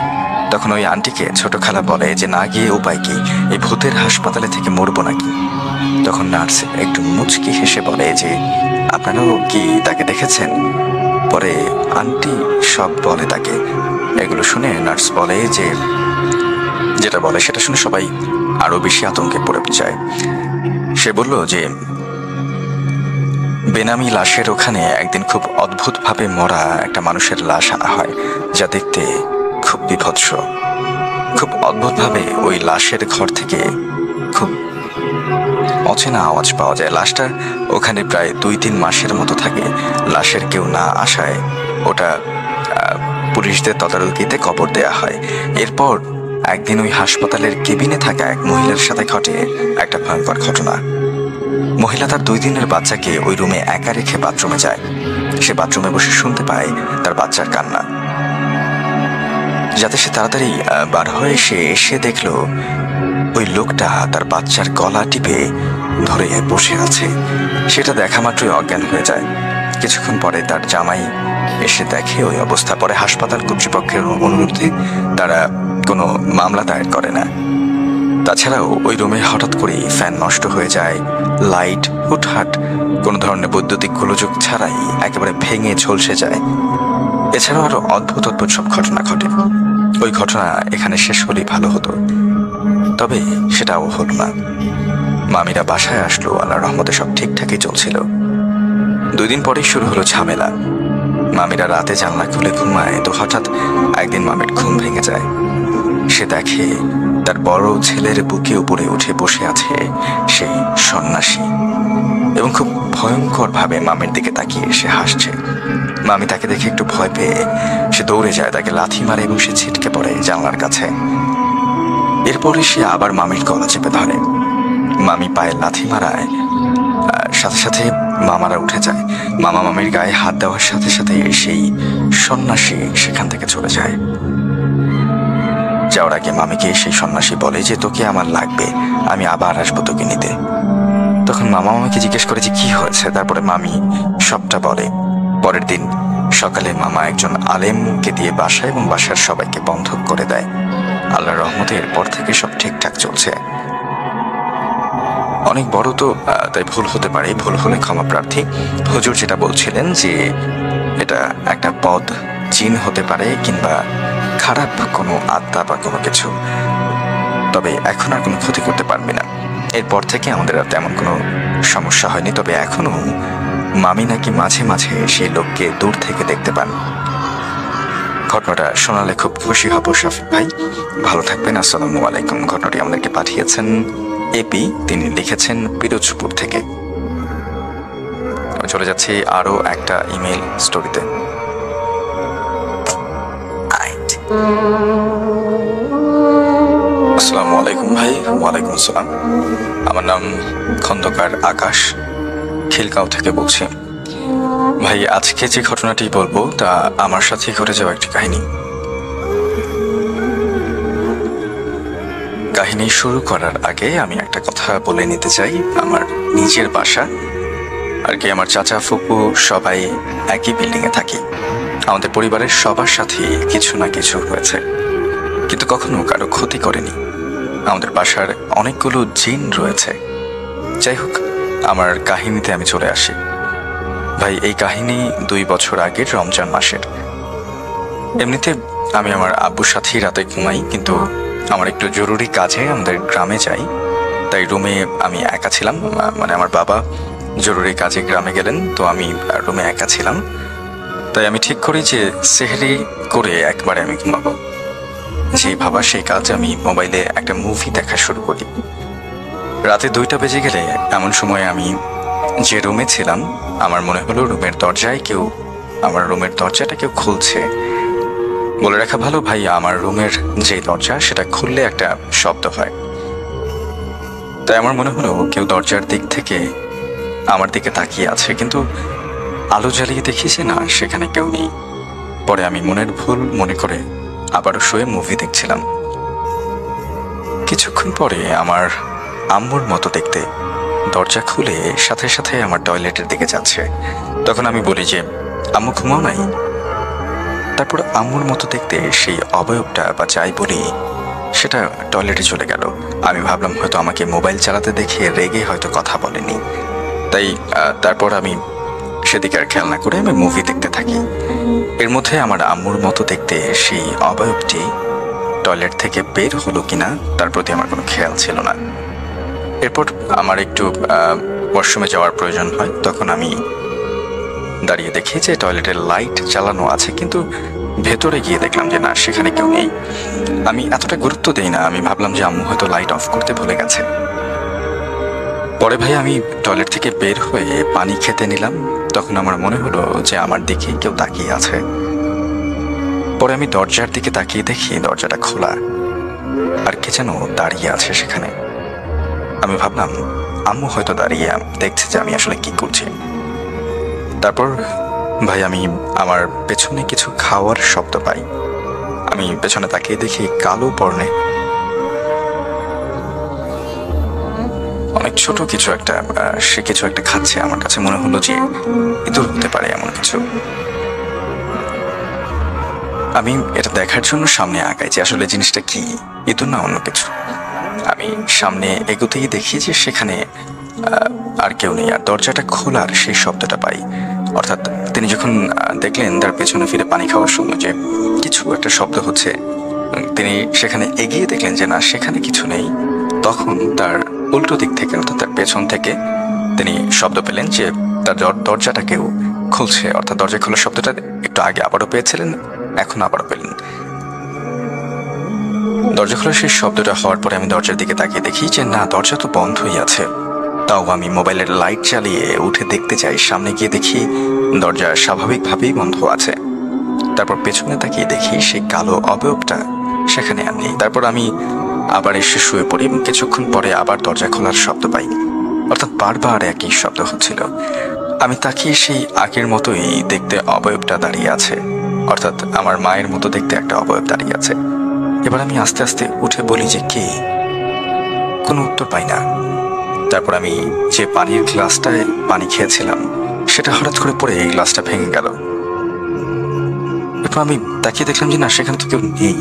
তখন ওই আন্টিকে ছোট খালা বলে যে, না গিয়ে উপায় কি, এই ভূতের হাসপাতালে থেকে মরবো নাকি? তখন নার্স একটু মুচকি হেসে বলে যে, আপনারাও কি তাকে দেখেছেন? পরে আন্টি সব বলে তাকে। এগুলো শুনে নার্স বলে যে, যেটা বলে সেটা শুনে সবাই আরো বেশি আতঙ্কে পড়ে যায়। সে বলল যে বেনামি লাশের ওখানে একদিন খুব অদ্ভুতভাবে মরা একটা মানুষের লাশ আনা হয়, যা দেখতে খুব বিভৎস। খুব অদ্ভুতভাবে ওই লাশের ঘর থেকে খুব অচেনা আওয়াজ পাওয়া যায়। লাশটা ওখানে প্রায় 2-3 মাসের মতো থাকে। লাশের কেউ না আসায় ওটা পুলিশদের তদারকিতে কবর দেয়া হয়। এরপর একদিন ওই হাসপাতালের কেবিনে থাকা এক মহিলার সাথে ঘটে একটা ভয়ঙ্কর ঘটনা। মহিলা তার 2 দিনের বাচ্চাকে ওই রুমে একা রেখে বাথরুমে যায়। সে বাথরুমে বসে শুনতে পায় তার বাচ্চার কান্না। যাতে সে তাড়াতাড়ি বার হয়ে এসে দেখলো ওই লোকটা তার বাচ্চার গলা টিপে ধরে বসে আছে। সেটা দেখা মাত্রই অজ্ঞান হয়ে যায়। কিছুক্ষণ পরে তার জামাই এসে দেখে ওই অবস্থা। পরে হাসপাতাল কর্তৃপক্ষের অনুরোধে তারা কোনো মামলা দায়ের করে না। তাছাড়াও ওই রুমে হঠাৎ করেই ফ্যান নষ্ট হয়ে যায়, লাইট হুটহাট কোনো ধরনের বৈদ্যুতিক গোলযোগ ছাড়াই একেবারে ভেঙে ঝলসে যায়। এছাড়াও আরো অদ্ভুত অদ্ভুত সব ঘটনা ঘটে। ওই ঘটনা এখানে শেষ হলেই ভালো হতো, তবে সেটাও হলো না। মামিরা বাসায় আসলো, আল্লাহর রহমতে সব ঠিকঠাকই চলছিল। 2 দিন পরেই শুরু হলো ঝামেলা। মামিরা রাতে জানলা খুলে ঘুমায়, তো হঠাৎ একদিন মামির ঘুম ভেঙে যায়। সে দেখে তার বড় ছেলের বুকে উপরে উঠে বসে আছে সেই সন্ন্যাসী, এবং খুব ভয়ঙ্কর ভাবে মামির দিকে তাকিয়ে সে হাসছে। মামি তাকে দেখে একটু ভয় পেয়ে সে দৌড়ে যায়, তাকে লাথি মারে এবং সে ছিটকে পড়ে জানলার কাছে। এরপরে সে আবার মামির গলা চেপে ধরে। মামি পায়ে লাথি মারায় সাথে সাথে মামারা উঠে যায়। মামা মামির গায়ে হাত দেওয়ার সাথে সাথে সেই সন্ন্যাসী সেখান থেকে চলে যায়। যাওয়ার আগে মামিকে সেই সন্ন্যাসী বলে যে, তোকে আমার লাগবে, আমি আবার আসবো তোকে নিতে। তখন মামা মামিকে জিজ্ঞেস করে যে কি হয়েছে। তারপরে মামি সবটা বলে। পরের দিন সকালে মামা একজন আলেমকে দিয়ে বাসায় এবং বাসার সবাইকে বন্ধক করে দেয়। আল্লাহর রহমতে এরপর থেকে সব ঠিকঠাক চলছে। অনেক বড় তো তাই ভুল হতে পারে, ভুল হলে ক্ষমা প্রার্থী। হুজুর যেটা বলছিলেন যে এটা একটা বদ জিন হতে পারে কিংবা খারাপ কোনো আত্মা বা কোনো কিছু, তবে এখন আর কোনো ক্ষতি করতে পারবে না। এরপর থেকে আমাদের আর তেমন কোনো সমস্যা হয়নি। তবে এখনো মামি নাকি মাঝে মাঝে সেই লোককে দূর থেকে দেখতে পান। ঘটনাটা শোনালে খুব খুশি হব শফিক ভাই, ভালো থাকবেন। আসসালামু আলাইকুম। ঘটনাটি আমাদেরকে পাঠিয়েছেন এপি, তিনি লিখেছেন পিরোজপুর থেকে। চলে যাচ্ছি আরো একটা ইমেল স্টোরিতে। আসসালামু আলাইকুম ভাই। ওয়ালাইকুম আসসালাম। আমার নাম খন্দকার আকাশ, খিলগাঁও থেকে বলছি। ভাই, আজকে যে ঘটনাটি বলবো তা আমার সাথে ঘটে যাওয়া একটি কাহিনী। কাহিনী শুরু করার আগে আমি একটা কথা বলে নিতে চাই। আমার নিজের বাসা আর কি, আমার চাচা ফুপু সবাই একই বিল্ডিং এ থাকি। আমাদের পরিবারের সবার সাথে কিছু না কিছু হয়েছে, কিন্তু কখনো কারো ক্ষতি করেনি। আমাদের বাসার অনেকগুলো জিন রয়েছে। যাই হোক, আমার কাহিনীতে আমি চলে আসি। ভাই, এই কাহিনী 2 বছর আগের রমজান মাসের। এমনিতে আমি আমার আব্বুর সাথেই রাতে ঘুমাই, কিন্তু আমার একটু জরুরি কাজে আমাদের গ্রামে যাই, তাই রুমে আমি একা ছিলাম। মানে আমার বাবা জরুরি কাজে গ্রামে গেলেন, তো আমি রুমে একা ছিলাম। তাই আমি ঠিক করি যে সেহরি করে একবারে আমি ঘুমাবো। যেই ভাবা সেই কাজ, আমি মোবাইলে একটা মুভি দেখা শুরু করি। রাতে 2টা বেজে গেলে এমন সময় আমি যে রুমে ছিলাম, আমার মনে হলো আমার রুমের দরজাটা কেউ খুলছে। বলে রাখা ভালো ভাই, আমার রুমের যে দরজা সেটা খুললে একটা শব্দ হয়। তাই আমার মনে হলো কেউ দরজার দিক থেকে আমার দিকে তাকিয়ে আছে, কিন্তু আলো জ্বালিয়ে দেখি যে না, সেখানে কেউ নেই। পরে আমি মনের ভুল মনে করে আবারও শুয়ে মুভি দেখছিলাম। কিছুক্ষণ পরে আমার আম্মুর মতো দেখতে দরজা খুলে সাথে সাথে আমার টয়লেটের দিকে যাচ্ছে। তখন আমি বলি যে, আম্মু ঘুমাও নাই? তারপর আম্মুর মতো দেখতে সেই অবয়বটা বা যাই বলি সেটা টয়লেটে চলে গেল। আমি ভাবলাম হয়তো আমাকে মোবাইল চালাতে দেখে রেগে হয়তো কথা বলেনি, তাই তারপর আমি সেদিকে আর খেয়াল না করে আমি মুভি দেখতে থাকি। এর মধ্যে আমার আম্মুর মতো দেখতে সেই অবয়বটি টয়লেট থেকে বের হলো কিনা তার প্রতি আমার কোনো খেয়াল ছিল না। এরপর আমার একটু ওয়াশরুমে যাওয়ার প্রয়োজন হয়। তখন আমি দাঁড়িয়ে দেখি যে টয়লেটের লাইট চালানো আছে, কিন্তু ভেতরে গিয়ে দেখলাম যে না, সেখানে কেউ নেই। আমি এতটা গুরুত্ব দেই না, আমি ভাবলাম যে আম্মু হয়তো লাইট অফ করতে ভুলে গেছে। পরে ভাই আমি টয়লেট থেকে বের হয়ে পানি খেতে নিলাম। তখন আমার মনে হলো যে আমার দিকে কেউ তাকিয়ে আছে। পরে আমি দরজার দিকে তাকিয়ে দেখি দরজাটা খোলা, আর কে যেন দাঁড়িয়ে আছে সেখানে। আমি ভাবলাম আম্মু হয়তো দাঁড়িয়ে দেখছে যে আমি আসলে কি করছি। তারপর ভাই আমি আমার পেছনে কিছু খাওয়ার শব্দ পাই। আমি পেছনে তাকিয়ে দেখি কালো বর্ণে অনেক ছোট কিছু একটা, সে কিছু একটা খাচ্ছে। আমার কাছে মনে হলো যে ইঁদুর হতে পারে এমন কিছু। আমি এটা দেখার জন্য সামনে আগাই যে আসলে জিনিসটা কি, ইঁদুর না অন্য কিছু। আমি সামনে এগোতেই দেখি যে সেখানে আর কেউ নেই, আর দরজাটা খোলার সেই শব্দটা পাই। অর্থাৎ তিনি যখন দেখলেন তার পেছনে ফিরে পানি খাওয়ার সময় যে কিছু একটা শব্দ হচ্ছে, তিনি সেখানে এগিয়ে দেখলেন যে না, সেখানে কিছু নেই। তখন তার উল্টো দিক থেকে, অর্থাৎ তার পেছন থেকে তিনি শব্দ পেলেন যে তার দরজাটা কেউ খুলছে। অর্থাৎ দরজা খোলার শব্দটা একটু আগে আবারও পেয়েছিলেন, এখন আবারও পেলেন। দরজা খোলার সেই শব্দটা হওয়ার পরে আমি দরজার দিকে তাকিয়ে দেখি যে না, দরজা তো বন্ধই আছে। তাও আমি মোবাইলের লাইট চালিয়ে উঠে দেখতে চাই। সামনে গিয়ে দেখি দরজা স্বাভাবিকভাবেই বন্ধ আছে। তারপর পেছনে তাকিয়ে দেখি সেই কালো অবয়বটা সেখানে আর নেই। তারপর আমি আবার এসে শুয়ে পড়ি এবং কিছুক্ষণ পরে আবার দরজা খোলার শব্দ পাই। অর্থাৎ বারবার একই শব্দ হচ্ছিল। আমি তাকিয়ে সেই আগের মতোই দেখতে অবয়বটা দাঁড়িয়ে আছে, অর্থাৎ আমার মায়ের মতো দেখতে একটা অবয়ব দাঁড়িয়ে আছে। এবার আমি আস্তে আস্তে উঠে বলি যে কে, কোনো উত্তর পাই না। তারপর আমি যে পানির গ্লাসটায় পানি খেয়েছিলাম সেটা হঠাৎ করে পড়ে এই গ্লাসটা ভেঙে গেল। এরপর আমি তাকিয়ে দেখলাম যে না, সেখানে তো কেউ নেই।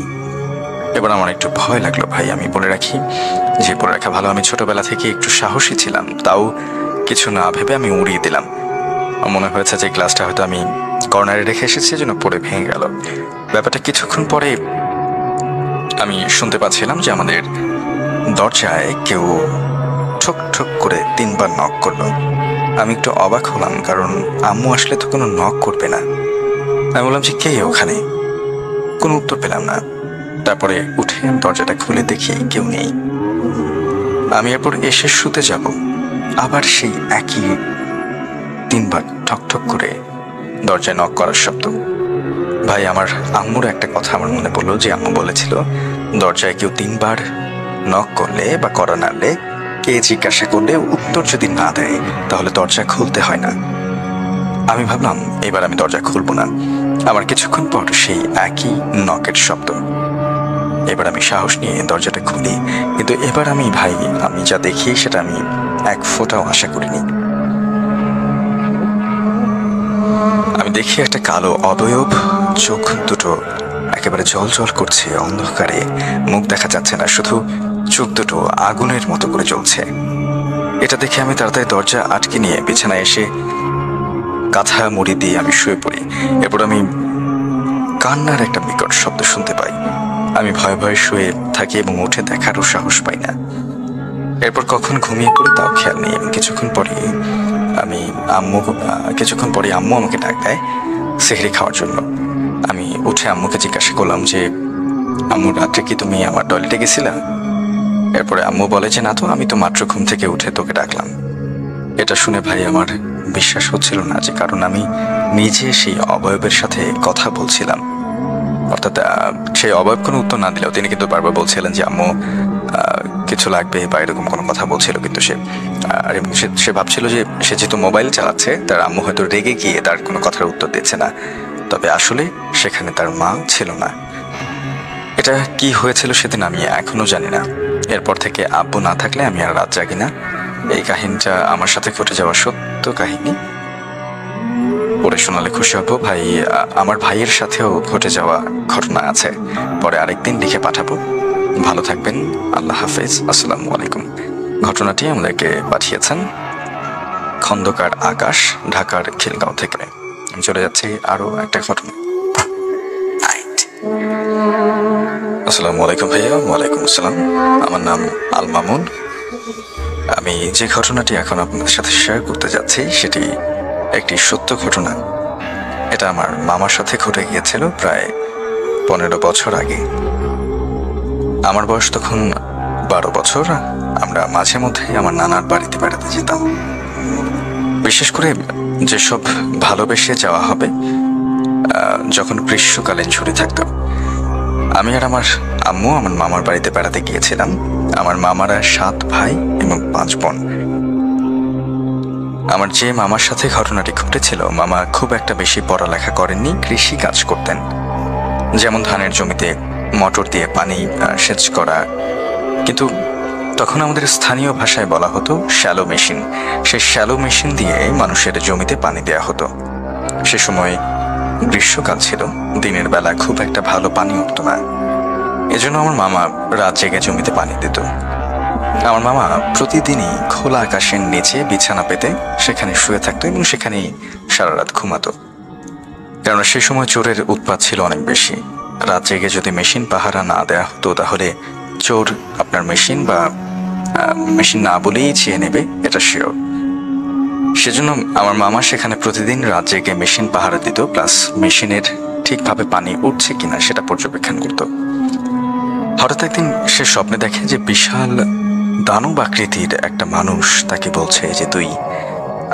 এবার আমার একটু ভয় লাগলো। ভাই আমি বলে রাখি যে বলে রাখা ভালো, আমি ছোটবেলা থেকে একটু সাহসী ছিলাম। তাও কিছু না ভেবে আমি উড়িয়ে দিলাম। মনে হয়েছে যে গ্লাসটা হয়তো আমি কর্নারে রেখে এসেছি, যেন পড়ে ভেঙে গেল। ব্যাপারটা কিছুক্ষণ পরে আমি শুনতে পাচ্ছিলাম যে আমাদের দরজায় কেউ ঠক ঠক করে 3 বার নক করলো। আমি একটু অবাক হলাম, কারণ আম্মু আসলে তো কোনো নক করবে না। আমি বললাম যে কে ওখানে, কোনো উত্তর পেলাম না। তারপরে উঠে দরজাটা খুলে দেখি কেউ নেই। আমি এরপর এসে শুতে যাব, আবার সেই একই 3 বার ঠক ঠক করে দরজায় নক করার শব্দ। ভাই আমার আম্মুর একটা কথা আমার মনে পড়লো যে আম্মু বলেছিল দরজায় কেউ 3 বার নক করলে বা কড়া নাড়লে, কে জিজ্ঞাসা করলে উত্তর যদি না দেয় তাহলে দরজা খুলতে হয় না। আমি ভাবলাম এবার আমি দরজা খুলবো না। আমার কিছুক্ষণ পর সেই একই নকের শব্দ। এবার আমি সাহস নিয়ে দরজাটা খুলি, কিন্তু এবার আমি যা দেখি সেটা আমি এক ফোঁটাও আশা করিনি। আমি দেখি একটা কালো অবয়ব, চোখ দুটো একেবারে জল জল করছে অন্ধকারে, মুখ দেখা যাচ্ছে না, শুধু চোখ দুটো আগুনের মতো করে জ্বলছে। এটা দেখে আমি তাড়াতাড়ি দরজা আটকে নিয়ে বিছানায় এসে কাঁথা মুড়ি দিয়ে আমি শুয়ে পড়ি। এরপর আমি কান্নার একটা বিকট শব্দ শুনতে পাই। আমি ভয়ে ভয়ে শুয়ে থাকি এবং উঠে দেখারও সাহস পাই না। এরপর কখন ঘুমিয়ে পড়ি তাও খেয়াল নেই। কিছুক্ষণ পরে আম্মু আমাকে ডাক দেয় সেহরি খাওয়ার জন্য। আমি উঠে আম্মুকে জিজ্ঞাসা করলাম যে আম্মু, রাত্রে কি তুমি আমার টয়লেটে গেছিলা? এরপরে আম্মু বলে যে না তো, আমি তো মাত্র ঘুম থেকে উঠে তোকে ডাকলাম। এটা শুনে ভাই আমার বিশ্বাস হচ্ছিল না, যে কারণ আমি নিজে সেই অবয়বের সাথে কথা বলছিলাম। অর্থাৎ সেই অবয়ব কোনো উত্তর না দিলেও তিনি কিন্তু বারবার বলছিলেন যে আম্মু কিছু লাগবে বা এরকম কোনো কথা বলছিল। কিন্তু সে ভাবছিল যে সে যেহেতু মোবাইল চালাচ্ছে, তার আম্মু হয়তো রেগে গিয়ে তার কোনো কথার উত্তর দিচ্ছে না। তবে আসলে সেখানে তার মা ছিল না। এটা কি হয়েছিল সেদিন আমি এখনো জানি না। এরপর থেকে আব্বু না থাকলে আমি আর রাত জাগি না। এই কাহিনীটা আমার সাথে ঘটে যাওয়া সত্য কাহিনী। পরে শোনালে খুশি হব। আমার ভাইয়ের সাথেও ঘটে যাওয়া ঘটনা আছে, পরে আরেকদিন লিখে পাঠাবো। ভালো থাকবেন, আল্লাহ হাফেজ, আসসালামু আলাইকুম। ঘটনাটি আমাদেরকে পাঠিয়েছেন খন্দকার আকাশ, ঢাকার খিলগাঁও থেকে। আমি চলে যাচ্ছি আরো একটা ঘটনা। আসসালামু আলাইকুম ভাইয়া। ওয়ালাইকুম আসসালাম। আমার নাম আল মামুন। আমি যে ঘটনাটি এখন আপনাদের সাথে শেয়ার করতে যাচ্ছি সেটি একটি সত্য ঘটনা। এটা আমার মামার সাথে ঘটে গিয়েছিল প্রায় 15 বছর আগে। আমার বয়স তখন 12 বছর। আমরা মাঝে মধ্যে আমার নানার বাড়িতে বেড়াতে যেতাম। বিশেষ করে যেসব ভালোবেসে যাওয়া হবে যখন গ্রীষ্মকালীন ছুটি থাকতো। আমি আর আমার আম্মু আমার মামার বাড়িতে বেড়াতে গিয়েছিলাম। আমার মামারা 7 ভাই এবং 5 বোন। আমার যে মামার সাথে ঘটনাটি ঘটেছিল, মামা খুব একটা বেশি পড়ালেখা করেননি, কৃষি কাজ করতেন। যেমন ধানের জমিতে মোটর দিয়ে পানি সেচ করা, কিন্তু তখন আমাদের স্থানীয় ভাষায় বলা হতো শ্যালো মেশিন। সেই শ্যালো মেশিন দিয়ে মানুষের জমিতে পানি দেয়া হতো। সে সময় গ্রীষ্মকাল ছিল, দিনের বেলা খুব একটা ভালো পানি উঠত না। এজন্য আমার মামা রাত জেগে জমিতে পানি দিত। আমার মামা প্রতিদিনই খোলা আকাশের নিচে বিছানা পেতে সেখানে শুয়ে থাকতো এবং সেখানেই সারা রাত ঘুমাতো। কেননা সে সময় চোরের উৎপাত ছিল অনেক বেশি। রাত জেগে যদি মেশিন পাহারা না দেওয়া হতো তাহলে চোর আপনার মেশিন বা মেশিন না বলেই চেয়ে নেবে, এটা শিওর। সেজন্য আমার মামা সেখানে প্রতিদিন রাত জেগে মেশিন পাহারা দিত, প্লাস মেশিনের ঠিকভাবে পানি উঠছে কিনা সেটা পর্যবেক্ষণ করত। হঠাৎ একদিন সে স্বপ্নে দেখে যে বিশাল দানব আকৃতির একটা মানুষ তাকে বলছে যে তুই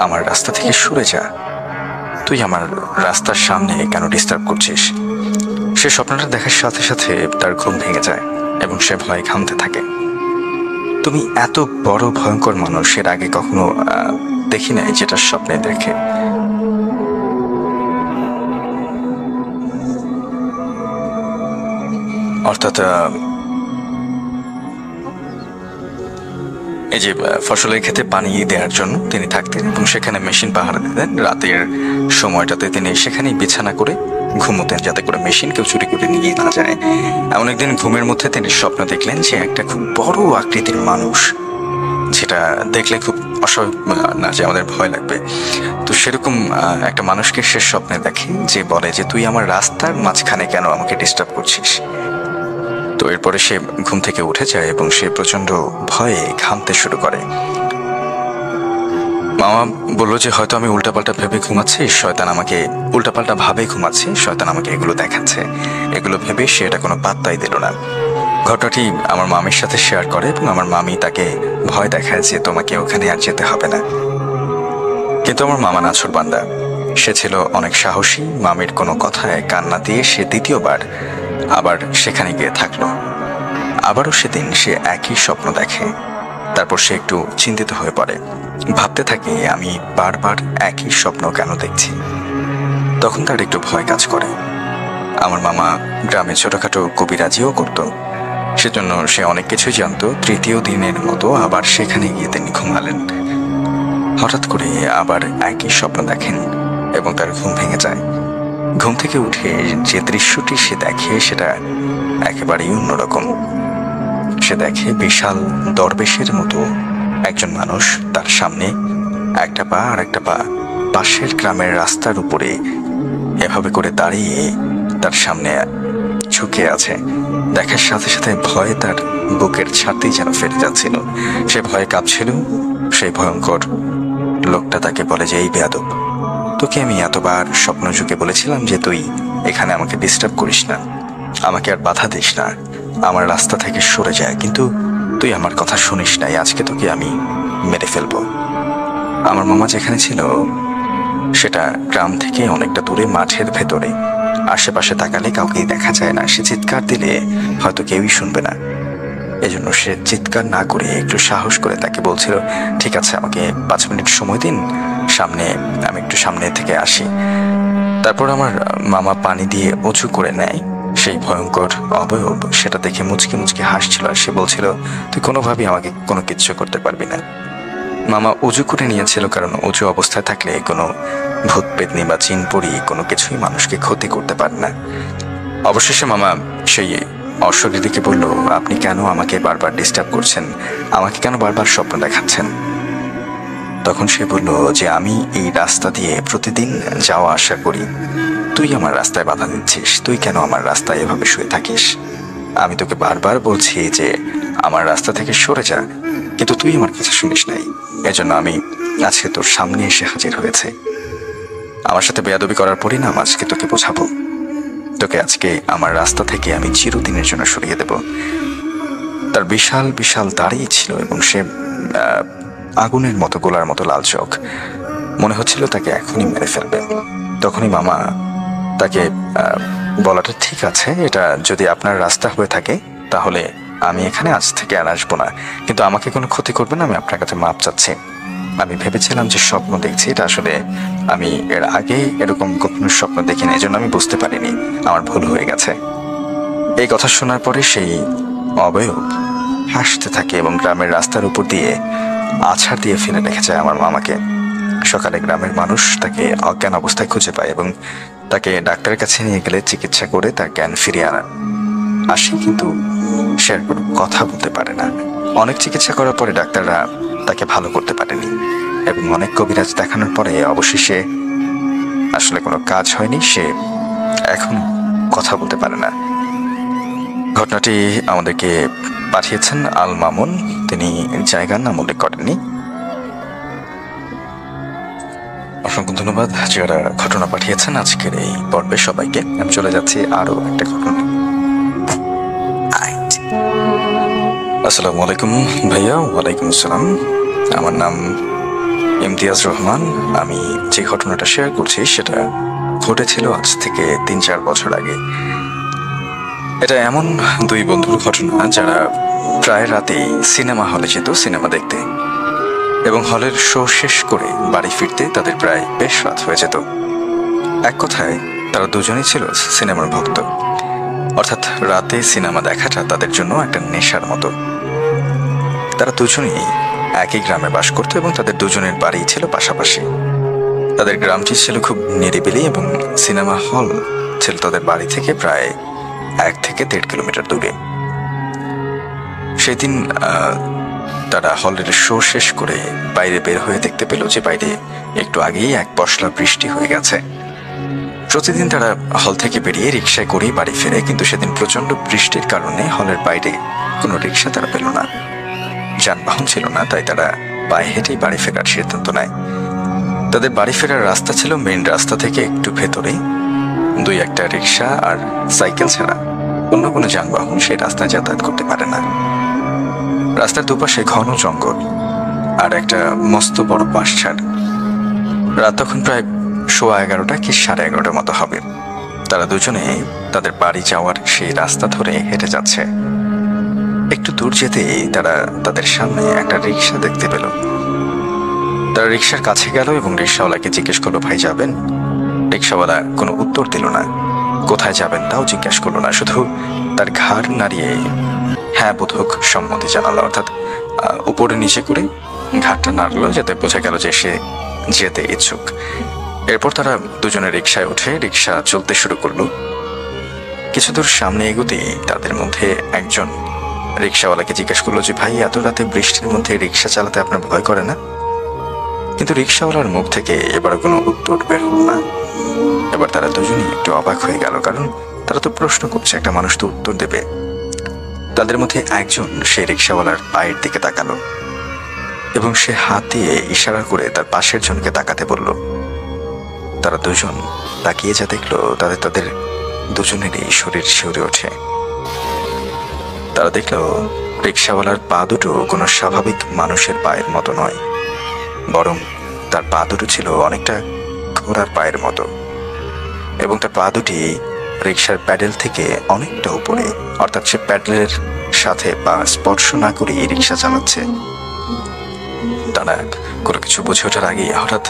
আমার রাস্তা থেকে সরে যা, তুই আমার রাস্তার সামনে কেন ডিস্টার্ব করছিস। সে স্বপ্নটা দেখার সাথে সাথে তার ঘুম ভেঙে যায় এবং সে ভয়ে ঘামতে থাকে। তুমি এত বড় ভয়ঙ্কর মানুষ এর আগে কখনো দেখি নাই যেটা স্বপ্নে দেখে। অর্থাৎ এই যে ফসলের ক্ষেতে পানি দেওয়ার জন্য তিনি থাকতেন এবং সেখানে মেশিন পাহারা দিতেন। রাতের সময়টাতে তিনি সেখানেই বিছানা করে ঘুমোতেন, যাতে করে মেশিন কেউ চুরি করে নিয়ে না যায়। এমন একদিন ঘুমের মধ্যে তিনি স্বপ্ন দেখলেন যে একটা খুব বড় আকৃতির মানুষ, যেটা দেখলে খুব অস্বাভাবিক না যে আমাদের ভয় লাগবে, তো সেরকম একটা মানুষকে সে স্বপ্নে দেখে যে বলে যে তুই আমার রাস্তার মাঝখানে কেন আমাকে ডিস্টার্ব করছিস। তো এরপরে সে ঘুম থেকে উঠে যায় এবং সে প্রচন্ড ভয়ে ঘামতে শুরু করে। মামা বললো যে হয়তো আমি উল্টাপাল্টা ভেবে ঘুমাচ্ছি, শয়তান আমাকে উল্টাপাল্টা ভাবে ঘুমাচ্ছি, শয়তান আমাকে এগুলো দেখাচ্ছে। এগুলো ভেবে সে এটা কোনো পাত্তাই দিল না। ঘটনাটি আমার মামির সাথে শেয়ার করে এবং আমার মামি তাকে ভয় দেখায় যে তোমাকে ওখানে আর যেতে হবে না। কিন্তু আমার মামা নাছোড়বান্দা, সে ছিল অনেক সাহসী। মামির কোনো কথায় কান্না দিয়ে সে দ্বিতীয়বার আবার সেখানে গিয়ে থাকলো। আবারও সেদিন সে একই স্বপ্ন দেখে। তারপর সে একটু চিন্তিত হয়ে পড়ে, ভাবতে থাকে আমি বারবার একই স্বপ্ন কেন দেখছি। তখন তার একটু ভয় কাজ করে। আমার মামা গ্রামে ছোটখাটো কবিরাজিও করত, সেজন্য সে অনেক কিছুই জানতো। তৃতীয় দিনের মতো আবার সেখানে গিয়ে তিনি ঘুমালেন। হঠাৎ করে আবার একই স্বপ্ন দেখেন এবং তার ঘুম ভেঙে যায়। ঘুম থেকে উঠে যে দৃশ্যটি সে দেখে সেটা একেবারেই অন্যরকম। সে দেখে বিশাল দরবেশের মতো একজন মানুষ, তার সামনে একটা পা আর একটা পা পাশের গ্রামের রাস্তার উপরে এভাবে করে দাঁড়িয়ে তার সামনে ঝুঁকে আছে। দেখার সাথে সাথে ভয়ে তার বুকের ছাতিই যেন ফেটে যাচ্ছিল। সে ভয়ে কাঁপছিল। সেই ভয়ঙ্কর লোকটা তাকে বলে যে এই বেয়াদব, তোকে আমি এতবার স্বপ্ন যুগে বলেছিলাম যে তুই এখানে আমাকে ডিস্টার্ব করিস না, আমাকে আর বাধা দিস না, আমার রাস্তা থেকে সরে যায়, কিন্তু তুই আমার কথা শুনিস নাই। আজকে তোকে আমি মেরে ফেলবো। আমার মামা যেখানে ছিল সেটা গ্রাম থেকে অনেকটা দূরে মাঠের ভেতরে। আশেপাশে তাকালে কাউকেই দেখা যায় না। সে চিৎকার দিলে হয়তো কেউই শুনবে না। এজন্য সে চিৎকার না করে একটু সাহস করে তাকে বলছিল ঠিক আছে, আমাকে 5 মিনিট সময় দিন, আমি একটু সামনে থেকে আসি। তারপর আমার মামা পানি দিয়ে উঁচু করে নেয় সেই ভয়ঙ্কর অবয়ব। সেটা দেখে মুচকি মুচকি হাসছিল আর সে বলছিল তুই কোনোভাবেই আমাকে কোনো কিচ্ছু করতে পারবি না। মামা উঁচু করে নিয়েছিল, কারণ উঁচু অবস্থায় থাকলে কোনো ভূত পেতনি বা চিন পড়ি কোনো কিছুই মানুষকে ক্ষতি করতে পারে না। অবশেষে মামা সেই অশরীরীকে বলল আপনি কেন আমাকে বারবার ডিস্টার্ব করছেন, আমাকে কেন বারবার স্বপ্ন দেখাচ্ছেন। তখন সে বলল যে আমি এই রাস্তা দিয়ে প্রতিদিন যাওয়া আসা করি, তুই আমার রাস্তায় বাধা দিচ্ছিস, তুই কেন আমার রাস্তায় এভাবে শুয়ে থাকিস। আমি তোকে বারবার বলছি যে আমার রাস্তা থেকে সরে যা, কিন্তু তুই আমার কথা শুনিস নাই। এজন্য আমি আজকে তোর সামনে এসে হাজির হয়েছে। আমার সাথে বেয়াদবি করার পরিণাম আজকে তোকে বোঝাবো। তোকে আজকে আমার রাস্তা থেকে আমি চিরদিনের জন্য সরিয়ে দেব। তার বিশাল বিশাল দাঁড়িয়ে ছিল এবং সে আগুনের মতো গোলার মতো লাল চোখ। মনে হচ্ছিল তাকে এখনই মেরে ফেলবে। তখনই মামা তাকে বলাটা ঠিক আছে, এটা যদি আপনার রাস্তা হয়ে থাকে তাহলে আমি এখানে আজ থেকে আর আসবো না, কিন্তু আমাকে কোনো ক্ষতি করবে না, আমি আপনার কাছে মাপ চাচ্ছি। আমি ভেবেছিলাম যে স্বপ্ন দেখছি, এটা আসলে আমি এর আগে এরকম কখনো স্বপ্ন দেখি না, এই জন্য আমি বুঝতে পারিনি, আমার ভুল হয়ে গেছে। এই কথা শোনার পরে সেই অবয়ব হাসতে থাকে এবং গ্রামের রাস্তার উপর দিয়ে আছাড় দিয়ে ফেলে রেখে যায় আমার মামাকে। সকালে গ্রামের মানুষ তাকে অজ্ঞান অবস্থায় খুঁজে পায় এবং তাকে ডাক্তারের কাছে নিয়ে গেলে চিকিৎসা করে তার জ্ঞান ফিরিয়ে আসে, কিন্তু সে আর কোনো কথা বলতে পারে না। অনেক চিকিৎসা করার পরে ডাক্তাররা তাকে ভালো করতে পারেনি এবং অনেক কবিরাজ দেখানোর পরে অবশেষে আসলে কোনো কাজ হয়নি, সে এখন কথা বলতে পারে না। ঘটনাটি আমাদেরকে পাঠিয়েছেন আল মামুন, তিনি জায়গার নাম উল্লেখ করেননি। অসংখ্য ধন্যবাদ যারা ঘটনা পাঠিয়েছেন আজকের এই পর্বে সবাইকে। আমি চলে যাচ্ছি আরো একটা ঘটনা। আসসালামু আলাইকুম ভাইয়া। ওয়ালাইকুম আসসালাম। আমার নাম ইমতিয়াজ রহমান। আমি যে ঘটনাটা শেয়ার করছি সেটা ঘটেছিল আজ থেকে 3-4 বছর আগে। এটা এমন দুই বন্ধুর ঘটনা যারা প্রায় রাতেই সিনেমা হলে যেত সিনেমা দেখতে, এবং হলের শো শেষ করে বাড়ি ফিরতে তাদের প্রায় বেশ রাত হয়ে যেত। এক কথায় তারা দুজনেই ছিল সিনেমার ভক্ত, অর্থাৎ রাতে সিনেমা দেখাটা তাদের জন্য একটা নেশার মতো। তারা দুজনেই একই গ্রামে বাস করত এবং তাদের দুজনের বাড়ি ছিল পাশাপাশি। তাদের গ্রামটি ছিল খুব নিরিবিলি এবং সিনেমা হল ছিল তাদের বাড়ি থেকে প্রায় 1 থেকে 1.5 কিলোমিটার দূরে। সেদিন তারা হলের শো শেষ করে বাইরে বের হয়ে দেখতে পেল যে বাইরে একটু আগেই এক পশলা বৃষ্টি হয়ে গেছে। প্রতিদিন তারা হল থেকে বেরিয়ে রিক্সায় করেই বাড়ি ফেরে, কিন্তু সেদিন প্রচন্ড বৃষ্টির কারণে হলের বাইরে কোনো রিক্সা তারা পেল না, যানবাহন ছিল না, তাই তারা পায়ে হেঁটেই বাড়ি ফেরার সিদ্ধান্ত নেয়। তাদের বাড়ি ফেরার রাস্তা ছিল মেইন রাস্তা থেকে একটু ভেতরে, 2-1টা রিক্সা আর সাইকেল ছাড়া অন্য কোনো যানবাহন সেই রাস্তায় যাতায়াত করতে পারে না। রাস্তার দুপাশে ঘন জঙ্গল আর একটা মস্ত বড় বাঁশঝাড়। রাত তখন প্রায় 11:15 কি 11:30 মতো হবে। তারা দুজনে তাদের বাড়ি যাওয়ার সেই রাস্তা ধরে হেঁটে যাচ্ছে। একটু দূর যেতেই তারা তাদের সামনে একটা রিক্সা দেখতে পেল। তারা রিক্সার কাছে গেল এবং রিক্সাওয়ালাকে জিজ্ঞেস করলো, ভাই যাবেন? রিক্সাওয়ালা কোনো উত্তর দিল না, কোথায় যাবেন তাও জিজ্ঞেস করলো না, শুধু তার ঘাড় নাড়িয়ে হ্যাঁ বোধক সম্মতি জানালো, অর্থাৎ উপরে নিচে করে ঘাটটা নাড়লো যাতে বোঝা গেল যে সে যেতে ইচ্ছুক। এরপর তারা দুজনে রিক্সায় উঠে রিক্সা চলতে শুরু করলো। কিছু দূর সামনে এগোতেই তাদের মধ্যে একজন রিক্সাওয়ালাকে জিজ্ঞেস করলো যে ভাই, এত রাতে বৃষ্টির মধ্যে রিক্সা চালাতে আপনার ভয় করে না? কিন্তু রিক্সাওয়ালার মুখ থেকে এবার কোনো উত্তর বের হল না। এবার তারা দুজনেই একটু অবাক হয়ে গেল, কারণ তারা তো প্রশ্ন করছে, একটা মানুষ তো উত্তর দেবে। তাদের মধ্যে একজন সেই রিক্সাওয়ালার পায়ের দিকে তাকালো এবং সে হাত দিয়ে ইশারা করে তার পাশের জনকে তাকাতে বলল। তারা দুজন তাকিয়ে যা দেখলো তাদের তাদের দুজনেরই শরীর শিউরে ওঠে। তারা দেখলো রিক্সাওয়ালার পা দুটো কোনো স্বাভাবিক মানুষের পায়ের মতো নয়, বরং তার পা দুটো ছিল অনেকটা ঘোড়ার পায়ের মতো, এবং তার পা দুটি রিক্সার প্যাডেল থেকে অনেকটা উপরে, অর্থাৎ সে প্যাডেলের সাথে পা স্পর্শ না করে রিক্সা চালাচ্ছে। তারা কোনো কিছু বুঝে ওঠার আগেই হঠাৎ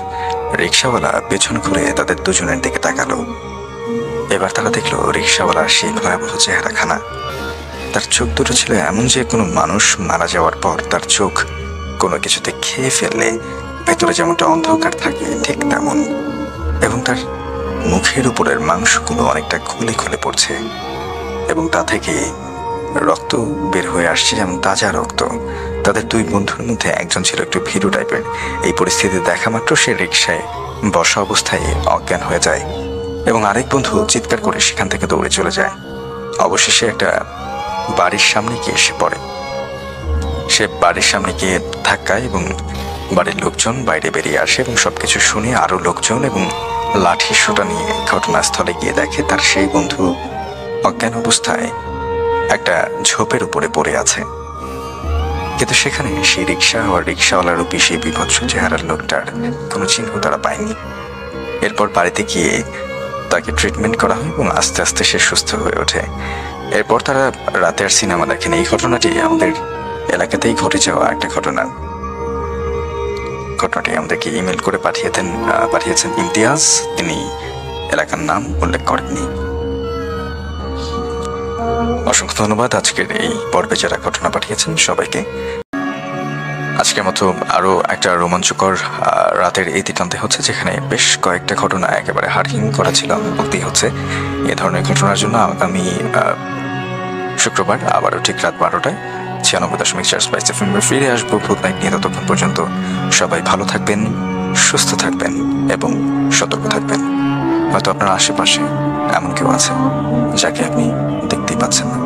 রিক্সাওয়ালা পেছন ঘুরে তাদের দুজনের দিকে তাকালো। এবার তারা দেখলো রিক্সাওয়ালার সেই ভয়াবহ চেহারাখানা। তার চোখ দুটো ছিল এমন যে কোনো মানুষ মারা যাওয়ার পর তার চোখ কোনো কিছুতে খেয়ে ফেললে ভেতরে যেমনটা অন্ধকার থাকে ঠিক তেমন, এবং তার মুখের উপরের মাংসগুলো অনেকটা খুলে খুলে পড়ছে এবং তা থেকে রক্ত বের হয়ে আসছে, যেমন তাজা রক্ত। তাদের দুই বন্ধুর মধ্যে একজন ছিল একটু ভীরু টাইপের। এই পরিস্থিতি দেখা মাত্র সে রিক্সায় বসা অবস্থায় অজ্ঞান হয়ে যায় এবং আরেক বন্ধু চিৎকার করে সেখান থেকে দৌড়ে চলে যায়। অবশেষে একটা বাড়ির সামনে গিয়ে এসে পড়ে। সে বাড়ির সামনে গিয়ে ধাক্কায় এবং বাড়ির লোকজন বাইরে বেরিয়ে আসে এবং সবকিছু শুনে আরো লোকজন এবং লাঠি সোটা নিয়ে ঘটনাস্থলে গিয়ে দেখে তার সেই বন্ধু অজ্ঞান অবস্থায় একটা ঝোপের উপরে পড়ে আছে। কিন্তু সেখানে সেই রিক্সা আর রিক্সাওয়ালার রূপী সেই বিভৎস চেহারার লোকটার কোনো চিহ্ন তারা পায়নি। এরপর বাড়িতে গিয়ে তাকে ট্রিটমেন্ট করা হয় এবং আস্তে আস্তে সে সুস্থ হয়ে ওঠে। এরপর তারা রাতে আর সিনেমা দেখেন। এই ঘটনাটি আমাদের এলাকাতেই ঘটে যাওয়া একটা ঘটনা। ঘটনাটি আমাদেরকে ইমেল করে পাঠিয়েছেন ইমতিয়াজ। তিনি এলাকার নাম উল্লেখ করেননি। অসংখ্য ধন্যবাদ আজকের এই পর্বে যারা ঘটনা পাঠিয়েছেন সবাইকে। আজকের মতো আরো একটা রোমাঞ্চকর রাতের এই দিতান্তে হচ্ছে, যেখানে বেশ কয়েকটা ঘটনা একেবারে হাড়হিম করা ছিল। বলতেই হচ্ছে এ ধরনের ঘটনার জন্য আগামী শুক্রবার আবারও ঠিক রাত 12টায় 96.4 স্পাইস এফএম ফিরে আসবো ভূত নাইট নিয়ে। ততক্ষণ পর্যন্ত সবাই ভালো থাকবেন, সুস্থ থাকবেন এবং সতর্ক থাকবেন। হয়তো আপনার আশেপাশে এমন কেউ আছে যাকে আপনি দেখতেই পাচ্ছেন না।